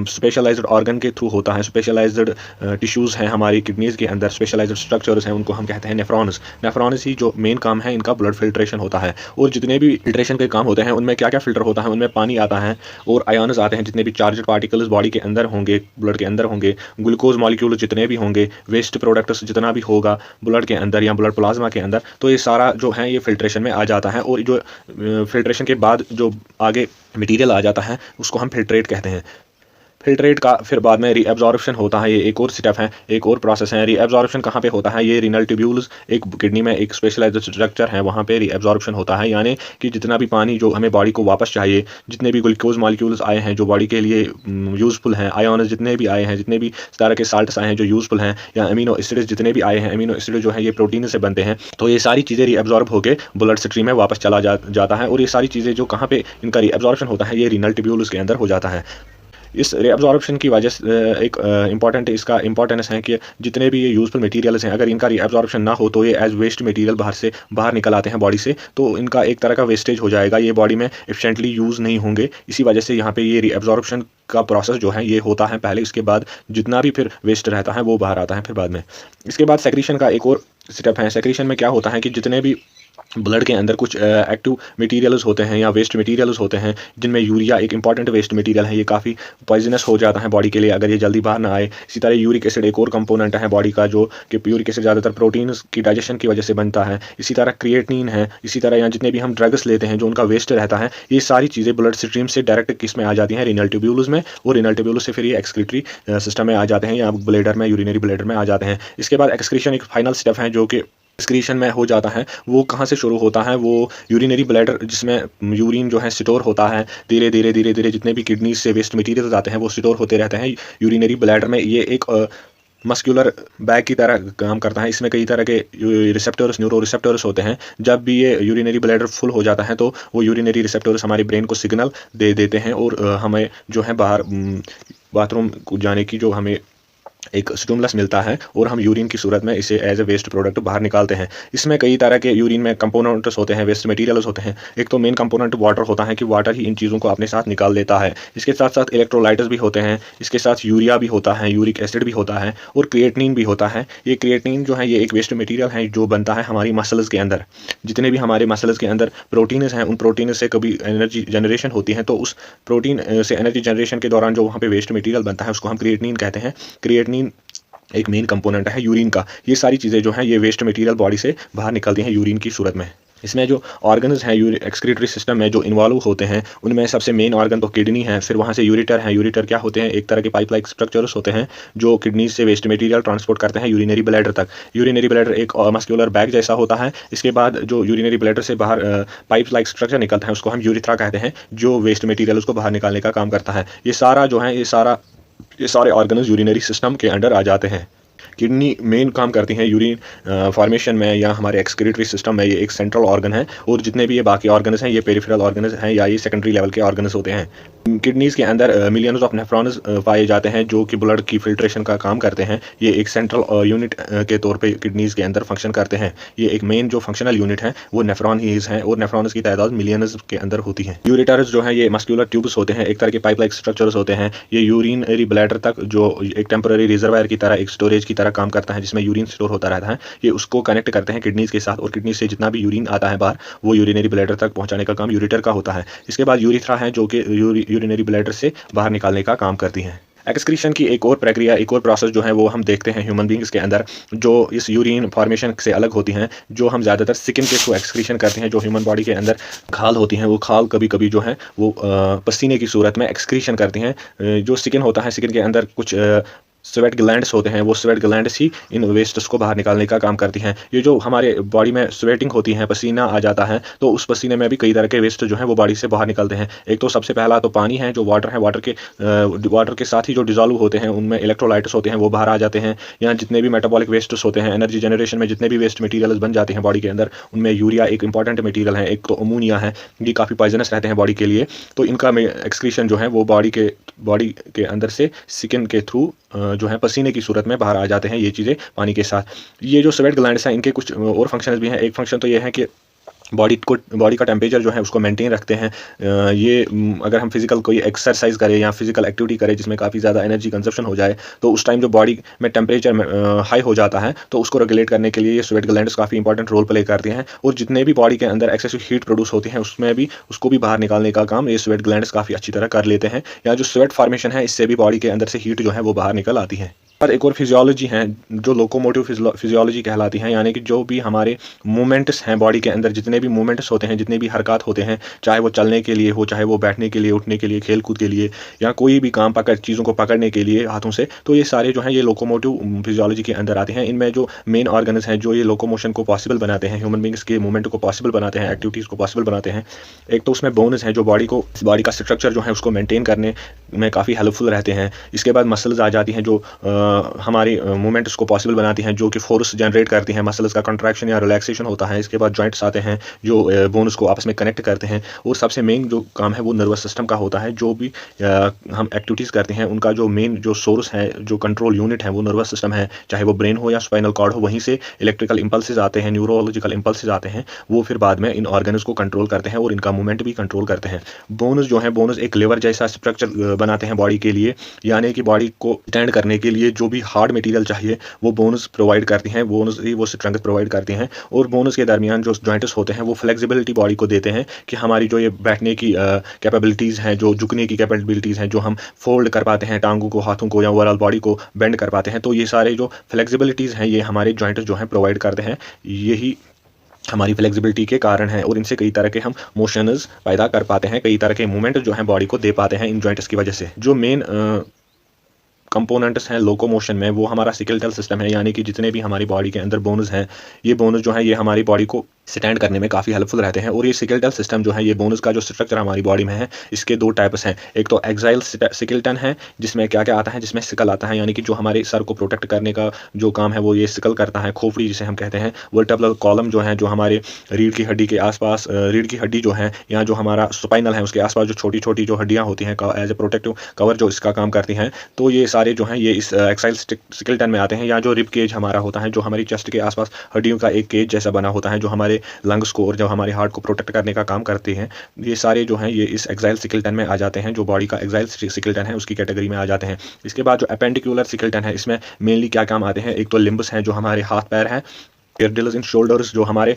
स्पेशलाइज्ड ऑर्गन के थ्रू होता है। स्पेशलाइज्ड टिश्यूज़ हैं हमारी किडनीज़ के अंदर, स्पेशलाइज्ड स्ट्रक्चर्स हैं, उनको हम कहते हैं नेफ्रॉन्स। नेफ्रॉन्स ही जो मेन काम है इनका ब्लड फिल्ट्रेशन होता है। और जितने भी फिल्ट्रेशन के काम होते हैं उनमें क्या क्या फ़िल्टर होता है, उनमें पानी आता है और आयन्स आते हैं, जितने भी चार्जड पार्टिकल्स बॉडी के अंदर होंगे, ब्लड के अंदर होंगे, ग्लूकोज मॉलिक्यूल जितने भी होंगे, वेस्ट प्रोडक्ट्स जितना भी होगा ब्लड के अंदर या ब्लड प्लाज्मा के अंदर, तो ये सारा जो है ये फिल्ट्रेशन में आ जाता है। और जो फिल्ट्रेशन के बाद जो आगे मटेरियल आ जाता है उसको हम फिल्ट्रेट कहते हैं। फिल्ट्रेट का फिर बाद में रीअब्जॉर्प्शन होता है, ये एक और स्टेप है, एक और प्रोसेस है। रीअब्जॉर्प्शन कहाँ पे होता है, ये रीनल ट्यूब्यूल्स, एक किडनी में एक स्पेशलाइज्ड स्ट्रक्चर है, वहाँ पे रीअब्जॉर्प्शन होता है। यानी कि जितना भी पानी जो हमें बॉडी को वापस चाहिए, जितने भी ग्लूकोज मॉलिक्यूल्स आए हैं जो बॉडी के लिए यूज़फुल हैं, आयोन्स जितने भी आए हैं, जितने भी तरह के साल्ट्स आए हैं जो यूज़फुल हैं, या अमीनो एसिड्स जितने भी आए हैं, अमीनो एसिड जो है ये प्रोटीन से बनते हैं, तो ये सारी चीज़ें रीअब्जॉर्ब होकर ब्लड स्ट्रीम में वापस चला जाता है। और ये सारी चीज़ें जो कहाँ पे इनका रीअब्जॉर्प्शन होता है, ये रीनल ट्यूब्यूल्स के अंदर हो जाता है। इस रीअब्जॉर्प्शन की वजह से एक इम्पॉर्टेंट इसका इंपॉर्टेंस है कि जितने भी ये यूज़फुल मटेरियल्स हैं, अगर इनका रीअब्जॉर्प्शन ना हो तो ये एज वेस्ट मटेरियल बाहर निकल आते हैं बॉडी से, तो इनका एक तरह का वेस्टेज हो जाएगा, ये बॉडी में एफिशिएंटली यूज़ नहीं होंगे। इसी वजह से यहाँ पे ये रीअब्जॉर्प्शन का प्रोसेस जो है ये होता है पहले, इसके बाद जितना भी फिर वेस्ट रहता है वो बाहर आता है फिर बाद में। इसके बाद सेक्रीशन का एक और स्टेप है। सेक्रीशन में क्या होता है कि जितने भी ब्लड के अंदर कुछ एक्टिव मटेरियल्स होते हैं या वेस्ट मटेरियल्स होते हैं, जिनमें यूरिया एक इंपॉर्टेंट वेस्ट मटेरियल है। ये काफ़ी पॉइजनस हो जाता है बॉडी के लिए अगर ये जल्दी बाहर ना आए। इसी तरह यूरिक एसिड एक और कंपोनेंट है बॉडी का, जो कि यूरिक एसिड ज़्यादातर प्रोटीन्स की डाइजेशन की वजह से बनता है। इसी तरह क्रिएटिनिन है, इसी तरह यहाँ जितने भी हम ड्रग्स लेते हैं जो उनका वेस्ट रहता है, ये सारी चीज़ें ब्लड स्ट्रीम से डायरेक्ट किस में आ जाती हैं, रीनल ट्यूब्यूल्स में, और रीनल ट्यूब्यूल्स से फिर ये एक्सक्रीटरी सिस्टम में आ जाते हैं या ब्लेडर में, यूरिनरी ब्लेडर में आ जाते हैं। इसके बाद एक्सक्रीशन एक फाइनल स्टेप है जो कि एक्सक्रीशन में हो जाता है। वो कहाँ से शुरू होता है, वो यूरिनरी ब्लैडर जिसमें यूरिन जो है स्टोर होता है, धीरे धीरे जितने भी किडनी से वेस्ट मटेरियल आते हैं वो स्टोर होते रहते हैं यूरिनरी ब्लैडर में। ये एक मस्कुलर बैग की तरह काम करता है। इसमें कई तरह के रिसेप्टर्स, न्यूरो रिसेप्टर्स होते हैं। जब भी ये यूरिनरी ब्लैडर फुल हो जाता है तो वो यूरिनरी रिसेप्टर्स हमारे ब्रेन को सिग्नल दे देते हैं और हमें जो है बाहर बाथरूम जाने की जो हमें एक स्टिमुलस मिलता है और हम यूरिन की सूरत में इसे एज ए वेस्ट प्रोडक्ट बाहर निकालते हैं। इसमें कई तरह के यूरिन में कंपोनेंट्स होते हैं, वेस्ट मटेरियल्स होते हैं। एक तो मेन कंपोनेंट वाटर होता है कि वाटर ही इन चीज़ों को अपने साथ निकाल लेता है। इसके साथ साथ इलेक्ट्रोलाइट्स भी होते हैं, इसके साथ यूरिया भी होता है, यूरिक एसिड भी होता है और क्रिएटिनिन भी होता है। ये क्रिएटिनिन जो है ये एक वेस्ट मटेरियल है जो बनता है हमारी मसल्स के अंदर। जितने भी हमारे मसल्स के अंदर प्रोटीन्स हैं, उन प्रोटीन से कभी एनर्जी जनरेशन होती है, तो उस प्रोटीन से एनर्जी जनरेशन के दौरान जो वहाँ पे वेस्ट मटेरियल बनता है उसको हम क्रिएटिनिन कहते हैं। क्रिएटिनिन एक मेन कंपोनेंट है यूरिन का। ये सारी चीज़ें जो हैं ये वेस्ट मटेरियल बॉडी से बाहर निकलती हैं यूरिन की सूरत में। इसमें जो ऑर्गन्स हैं एक्सक्रीटरी सिस्टम में जो इन्वॉल्व होते हैं, उनमें सबसे मेन ऑर्गन तो किडनी है, फिर वहाँ से यूरेटर है। यूरेटर क्या होते हैं, एक तरह के पाइप लाइक स्ट्रक्चर्स होते हैं जो किडनी से वेस्ट मटेरियल ट्रांसपोर्ट करते हैं यूरिनरी ब्लैडर तक। यूरिनरी ब्लैडर एक मस्कुलर बैग जैसा होता है। इसके बाद जो यूरिनरी ब्लैडर से बाहर पाइप लाइक स्ट्रक्चर निकलता है उसको हम यूरिथ्रा कहते हैं, जो वेस्ट मटेरियल उसको बाहर निकालने का काम करता है। ये सारा जो है ये सारे ऑर्गन्स यूरिनरी सिस्टम के अंडर आ जाते हैं। किडनी मेन काम करती हैं यूरिन फॉर्मेशन में या हमारे एक्सक्रीटरी सिस्टम में। ये एक सेंट्रल ऑर्गन है और जितने भी ये बाकी ऑर्गन्स हैं ये पेरिफेरल ऑर्गन्स हैं या ये सेकेंडरी लेवल के ऑर्गन्स होते हैं। किडनीज़ के अंदर मिलियंस ऑफ नेफ्रॉन्स पाए जाते हैं जो कि ब्लड की फिल्ट्रेशन का काम करते हैं। ये एक सेंट्रल यूनिट के तौर पे किडनीज़ के अंदर फंक्शन करते हैं। ये एक मेन जो फंक्शनल यूनिट है वो नेफ्रॉन ही हैं और नेफ्रॉन्स की तादाद मिलियंस के अंदर होती है। यूरेटर्स जो है ये मस्कुलर ट्यूब्स होते हैं, एक तरह के पाइप लाइक स्ट्रक्चर्स होते हैं। ये यूरिनरी ब्लैडर तक जो एक टेम्पररी रिजर्वायर की तरह, एक स्टोरेज की तरह काम करता है जिसमें यूरिन स्टोर होता रहता है। ये उसको कनेक्ट करते हैं किडनीज़ के साथ और किडनी से जितना भी यूरिन आता है बाहर वो यूरिनरी ब्लैडर तक पहुंचाने का काम यूरेटर का होता है। इसके बाद यूरिथ्रा है जो कि यूरिनरी ब्लैडर से बाहर निकालने का काम करती हैं। एक्सक्रीशन की एक और प्रक्रिया, एक और प्रोसेस जो है वो हम देखते हैं ह्यूमन बींग्स के अंदर, जो इस यूरिन फॉर्मेशन से अलग होती हैं, जो हम ज़्यादातर स्किन के थ्रू एक्सक्रीशन करते हैं। जो ह्यूमन बॉडी के अंदर खाल होती हैं वो खाल कभी कभी जो है वो पसीने की सूरत में एक्सक्रीशन करती हैं। जो स्किन होता है, स्किन के अंदर कुछ स्वेट ग्लैंड्स होते हैं, वो स्वेट ग्लैंड्स ही इन वेस्ट्स को बाहर निकालने का काम करती हैं। ये जो हमारे बॉडी में स्वेटिंग होती है, पसीना आ जाता है, तो उस पसीने में भी कई तरह के वेस्ट जो हैं वो बॉडी से बाहर निकलते हैं। एक तो सबसे पहला तो पानी है, जो वाटर है, वाटर के साथ ही जो डिजॉल्व होते हैं उनमें इलेक्ट्रोलाइट्स होते हैं वो बाहर आ जाते हैं। या जितने भी मेटाबॉलिक वेस्ट्स होते हैं, एनर्जी जनरेशन में जितने भी वेस्ट मटीरियल बन जाते हैं बॉडी के अंदर, उनमें यूरिया एक इंपॉर्टेंट मटीरियल है, एक तो अमोनिया है। ये काफ़ी पॉइजनस रहते हैं बॉडी के लिए, तो इनका एक्सक्रीशन जो है वो बॉडी के अंदर से स्किन के थ्रू जो है पसीने की सूरत में बाहर आ जाते हैं ये चीज़ें पानी के साथ। ये जो स्वेट ग्लैंड्स हैं इनके कुछ और फंक्शंस भी हैं। एक फंक्शन तो ये है कि बॉडी का टेम्परेचर जो है उसको मेंटेन रखते हैं। अगर हम फिजिकल कोई एक्सरसाइज करें या फिजिकल एक्टिविटी करें जिसमें काफ़ी ज़्यादा एनर्जी कंजप्शन हो जाए, तो उस टाइम जो बॉडी में टेम्परेचर हाई हो जाता है, तो उसको रेगुलेट करने के लिए ये स्वेट ग्लैंड्स काफ़ी इंपॉर्टेंट रोल प्ले करते हैं। और जितने भी बॉडी के अंदर एक्सेसिव हीट प्रोड्यूस होती है उसमें भी उसको भी बाहर निकालने का काम ये स्वेट ग्लैंड्स काफ़ी अच्छी तरह कर लेते हैं। या जो स्वेट फॉर्मेशन है इससे भी बॉडी के अंदर से हीट जो है वो बाहर निकल आती है। और एक और फिजियोलॉजी है जो लोकोमोटिव फिजियोलॉजी कहलाती है, यानी कि जो भी हमारे मूवमेंट्स हैं बॉडी के अंदर, जितने भी मूवमेंट्स होते हैं, जितने भी हरकत होते हैं, चाहे वो चलने के लिए हो, चाहे वो बैठने के लिए, उठने के लिए, खेल कूद के लिए, या कोई भी काम चीज़ों को पकड़ने के लिए हाथों से, तो ये सारे जो हैं ये लोकोमोटिव फिजियोलॉजी के अंदर आते हैं। इनमें जो मेन ऑर्गन्स हैं जो ये लोकोमोशन को पॉसिबल बनाते हैं, ह्यूमन बींग्स के मूवमेंट को पॉसिबल बनाते हैं, एक्टिविटीज़ को पॉसिबल बनाते हैं, एक तो उसमें बोन्स हैं जो बॉडी का स्ट्रक्चर जो है उसको मेंटेन करने में काफ़ी हेल्पफुल रहते हैं। इसके बाद मसल्स आ जाती हैं जो हमारी मूवमेंट्स को पॉसिबल बनाती हैं, जो कि फोर्स जनरेट करती हैं, मसल्स का कंट्रैक्शन या रिलैक्सेशन होता है। इसके बाद जॉइंट्स आते हैं जो बोन्स को आपस में कनेक्ट करते हैं। और सबसे मेन जो काम है वो नर्वस सिस्टम का होता है। जो भी हम एक्टिविटीज़ करते हैं उनका जो मेन जो सोर्स है, जो कंट्रोल यूनिट है, वो नर्वस सिस्टम है। चाहे वो ब्रेन हो या स्पाइनल कॉर्ड हो, वहीं से इलेक्ट्रिकल इंपल्सेस आते हैं, न्यूरोलॉजिकल इंपल्सेस आते हैं, वो फिर बाद में इन ऑर्गन्स को कंट्रोल करते हैं और इनका मूवमेंट भी कंट्रोल करते हैं। बोन्स जो है, बोन्स एक लेवर जैसा स्ट्रक्चर बनाते हैं बॉडी के लिए, यानी कि बॉडी को स्टैंड करने के लिए जो भी हार्ड मटेरियल चाहिए वो बोन्स प्रोवाइड करती हैं, बोन्स ही वो स्ट्रेंथ प्रोवाइड करती हैं। और बोन्स के दरमियान जो जॉइंट्स होते हैं वो फ्लेक्सिबिलिटी बॉडी को देते हैं कि हमारी जो ये बैठने की कैपेबिलिटीज़ हैं, जो झुकने की कैपेबिलिटीज़ हैं, जो हम फोल्ड कर पाते हैं टांगों को, हाथों को या ओवरऑल बॉडी को बेंड कर पाते हैं, तो ये सारे जो फ्लेक्सिबिलिटीज़ हैं ये हमारे जॉइंट्स जो हैं प्रोवाइड करते हैं। यही हमारी फ्लेक्सिबिलिटी के कारण है और इनसे कई तरह के हम मोशंस पैदा कर पाते हैं, कई तरह के मूवमेंट जो हैं बॉडी को दे पाते हैं इन जॉइंट्स की वजह से। जो मेन कंपोनेंट्स हैं लोकोमोशन में वो हमारा स्केलेटल सिस्टम है, यानी कि जितने भी हमारी बॉडी के अंदर बोन्स हैं, ये बोन्स जो हैं ये हमारी बॉडी को स्टैंड करने में काफ़ी हेल्पफुल रहते हैं। और ये स्केलेटल सिस्टम जो है, ये बोन्स का जो स्ट्रक्चर हमारी बॉडी में है, इसके दो टाइप्स हैं। एक तो एक्साइल स्केलेटन है, जिसमें क्या क्या आता है, जिसमें सिकल आता है, यानी कि जो हमारे सर को प्रोटेक्ट करने का जो काम है वो ये सिकल करता है, खोपड़ी जिसे हम कहते हैं। वर्टेब्रल कॉलम जो है, जो हमारे रीढ़ की हड्डी के आसपास, रीढ़ की हड्डी जो है या जो हमारा स्पाइनल है उसके आसपास जो छोटी छोटी जो हड्डियाँ होती हैं एज ए प्रोटेक्टिव कवर जो इसका काम करती हैं, तो ये सारे जो हैं ये इस एक्साइल स्केलेटन में आते हैं। या जो रिब केज हमारा होता है, जो हमारी चेस्ट के आसपास हड्डियों का एक केज जैसा बना होता है, जो हमारे लंग्स को और जो हमारे हार्ट को प्रोटेक्ट करने का काम करते हैं, ये सारे जो हैं ये इस एक्साइल स्केलेटन में आ जाते हैं, जो बॉडी का एक्साइल स्केलेटन है उसकी कैटेगरी में आ जाते हैं। इसके बाद जो एपेंडिकुलर स्केलेटन है, इसमें मेनली क्या काम आते हैं, एक तो लिम्ब्स हैं जो हमारे हाथ पैर हैं, एयरडिल्स इन शोल्डर्स जो हमारे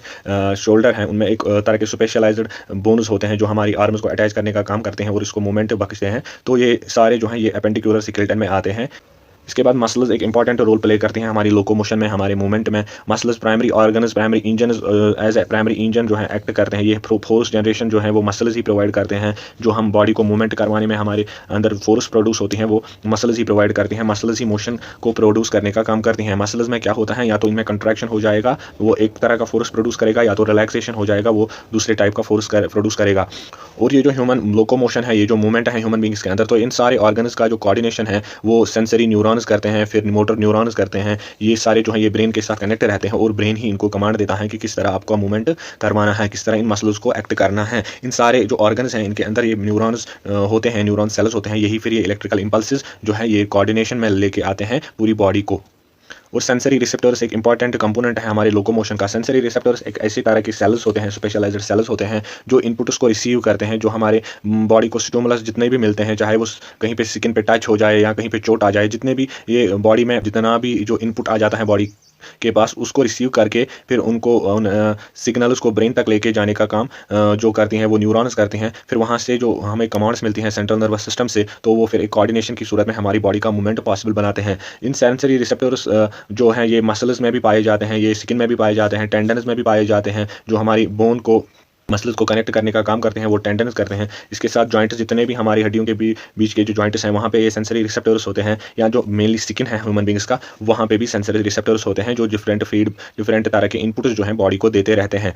शोल्डर हैं, उनमें एक तरह के स्पेशलाइज्ड बोन्स होते हैं जो हमारी आर्म्स को अटैच करने का काम करते हैं और इसको मूवमेंट बख्शते हैं। तो ये सारे जो हैं ये एपेंडिकुलर स्केलेटन में आते हैं। इसके बाद मसल्स एक इंपॉर्टेंट रोल प्ले करते हैं हमारी लोकोमोशन में, हमारे मूवमेंट में। Muscles primary organs, primary engine as a primary engine जो है एक्ट करते हैं। ये फोर्स जनरेशन जो है वो मसल्स ही प्रोवाइड करते हैं। जो हम बॉडी को मूवमेंट करवाने में हमारे अंदर फोर्स प्रोड्यूस होती है वो मसल्स ही प्रोवाइड करती हैं। मसल्स ही मोशन को प्रोड्यूस करने का काम करती हैं। मसल्स में क्या होता है, या तो इनमें कंट्रैक्शन हो जाएगा, वो एक तरह का फोर्स प्रोड्यूस करेगा, या तो रिलैक्सेशन हो जाएगा, वो दूसरे टाइप का फोर्स प्रोड्यूस करेगा। और ये जो ह्यूमन लोकोमोशन है, ये जो मूवमेंट है ह्यूमन बींग्स के अंदर, तो इन सारे ऑर्गन्स का जो कोऑर्डिनेशन है वो सेंसरी न्यूरॉन्स करते हैं, फिर मोटर न्यूरॉन्स करते हैं। ये सारे जो है ये ब्रेन के साथ कनेक्ट रहते हैं और ब्रेन ही इनको कमांड देता है कि किस तरह आपको मूवमेंट करवाना है, किस तरह इन मसल्स को एक्ट करना है। इन सारे जो ऑर्गन्स हैं इनके अंदर ये न्यूरॉन्स होते हैं, न्यूरॉन सेल्स होते हैं, यही फिर ये इलेक्ट्रिकल इंपल्सेस जो है ये कोऑर्डिनेशन में लेके आते हैं पूरी बॉडी को। और सेंसरी रिसेप्टर्स एक इंपॉर्टेंट कंपोनेंट है हमारे लोकोमोशन का। सेंसरी रिसेप्टर्स एक ऐसी तरह के सेल्स होते हैं, स्पेशलाइज्ड सेल्स होते हैं, जो इनपुट्स को रिसीव करते हैं, जो हमारे बॉडी को स्टिमुलस जितने भी मिलते हैं, चाहे वो कहीं पे स्किन पे टच हो जाए या कहीं पे चोट आ जाए, जितने भी ये बॉडी में जितना भी जो इनपुट आ जाता है बॉडी के पास, उसको रिसीव करके फिर उनको उन सिग्नल्स को ब्रेन तक लेके जाने का काम जो करती हैं वो न्यूरॉन्स करते हैं। फिर वहाँ से जो हमें कमांड्स मिलती हैं सेंट्रल नर्वस सिस्टम से, तो वो फिर एक कोऑर्डिनेशन की सूरत में हमारी बॉडी का मूवमेंट पॉसिबल बनाते हैं। इन सेंसरी रिसेप्टर्स जो हैं ये मसल्स में भी पाए जाते हैं, ये स्किन में भी पाए जाते हैं, टेंडन्स में भी पाए जाते हैं। जो हमारी बोन को मसल्स को कनेक्ट करने का काम करते हैं वो टेंडन्स करते हैं। इसके साथ जॉइंट्स जितने भी हमारी हड्डियों के बीच के जो जॉइंट्स हैं वहाँ पे ये सेंसरी रिसेप्टर्स होते हैं, या जो मेनली स्किन है ह्यूमन बींग्स का, वहाँ पे भी सेंसरी रिसेप्टर्स होते हैं जो डिफरेंट तरह के इनपुट्स जो हैं बॉडी को देते रहते हैं।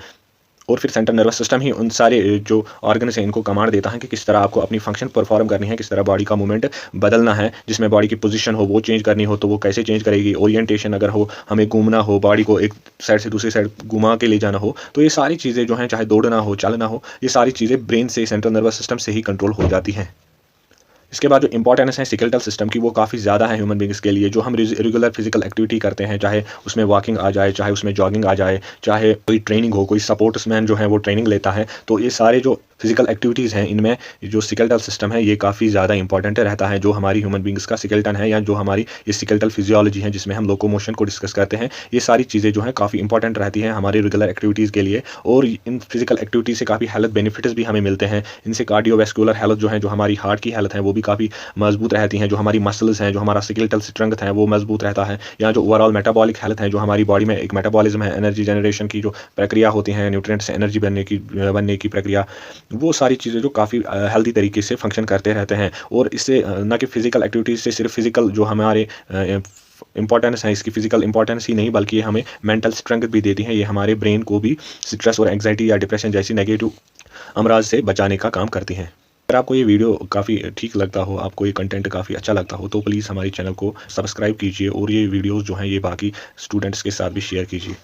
और फिर सेंट्रल नर्वस सिस्टम ही उन सारे जो ऑर्गन्स हैं इनको कमांड देता है कि किस तरह आपको अपनी फंक्शन परफॉर्म करनी है, किस तरह बॉडी का मूवमेंट बदलना है। जिसमें बॉडी की पोजीशन हो वो चेंज करनी हो तो वो कैसे चेंज करेगी, ओरिएंटेशन अगर हो, हमें घूमना हो, बॉडी को एक साइड से दूसरी साइड घुमा के ले जाना हो, तो ये सारी चीज़ें जो हैं, चाहे दौड़ना हो, चलना हो, ये सारी चीज़ें ब्रेन से, सेंट्रल नर्वस सिस्टम से ही कंट्रोल हो जाती हैं। इसके बाद जो इंपॉर्टेंस है स्केलेटल सिस्टम की वो काफ़ी ज़्यादा है ह्यूमन बींग्स के लिए। जो हम रेगुलर फिजिकल एक्टिविटी करते हैं, चाहे उसमें वॉकिंग आ जाए, चाहे उसमें जॉगिंग आ जाए, चाहे कोई ट्रेनिंग हो, कोई सपोर्ट्समैन जो है वो ट्रेनिंग लेता है, तो ये सारे जो फिजिकल एक्टिविटीज़ हैं इनमें जो स्केलेटल सिस्टम है ये काफ़ी ज़्यादा इंपॉर्टेंट रहता है। जो हमारी ह्यूमन बींग्स का स्केलेटन है, या जो हमारी ये स्केलेटल फिजियोलॉजी है जिसमें हम लोकोमोशन को डिस्कस करते हैं, ये सारी चीज़ें जो हैं काफ़ी इंपॉर्टेंट रहती हैं हमारी रेगुलर एक्टिविटीज़ के लिए। और इन फिजिकल एक्टिविटीज़ से काफ़ी हेल्थ बेनिफिट्स भी हमें मिलते हैं। इनसे कार्डियोवैस्कुलर हेल्थ जो है, जो हमारी हार्ट की हेल्थ है, वो भी काफ़ी मजबूत रहती हैं। जो हमारी मसल्स हैं, जो हमारा स्केलेटल स्ट्रेंथ है वो मजबूत रहता है। या जो ओवरऑल मेटाबॉलिक हेल्थ है, जो हमारी बॉडी में एक मेटाबॉलिज्म है, एनर्जी जनरेशन की जो प्रक्रिया होती है, न्यूट्रिएंट से एनर्जी बनने की प्रक्रिया, वो सारी चीज़ें काफ़ी हेल्दी तरीके से फंक्शन करते रहते हैं। और इससे न कि फिजिकल एक्टिविटीज़ से सिर्फ फिजिकल जो हमारे इंपॉर्टेंस है, इसकी फिजिकल इंपॉर्टेंस ही नहीं बल्कि ये हमें मेंटल स्ट्रेंथ भी देती है। ये हमारे ब्रेन को भी स्ट्रेस और एंग्जाइटी या डिप्रेशन जैसी नेगेटिव अमराज से बचाने का काम करती हैं। अगर आपको ये वीडियो काफ़ी ठीक लगता हो, आपको ये कंटेंट काफ़ी अच्छा लगता हो, तो प्लीज़ हमारे चैनल को सब्सक्राइब कीजिए और ये वीडियोज़ जो हैं ये बाकी स्टूडेंट्स के साथ भी शेयर कीजिए।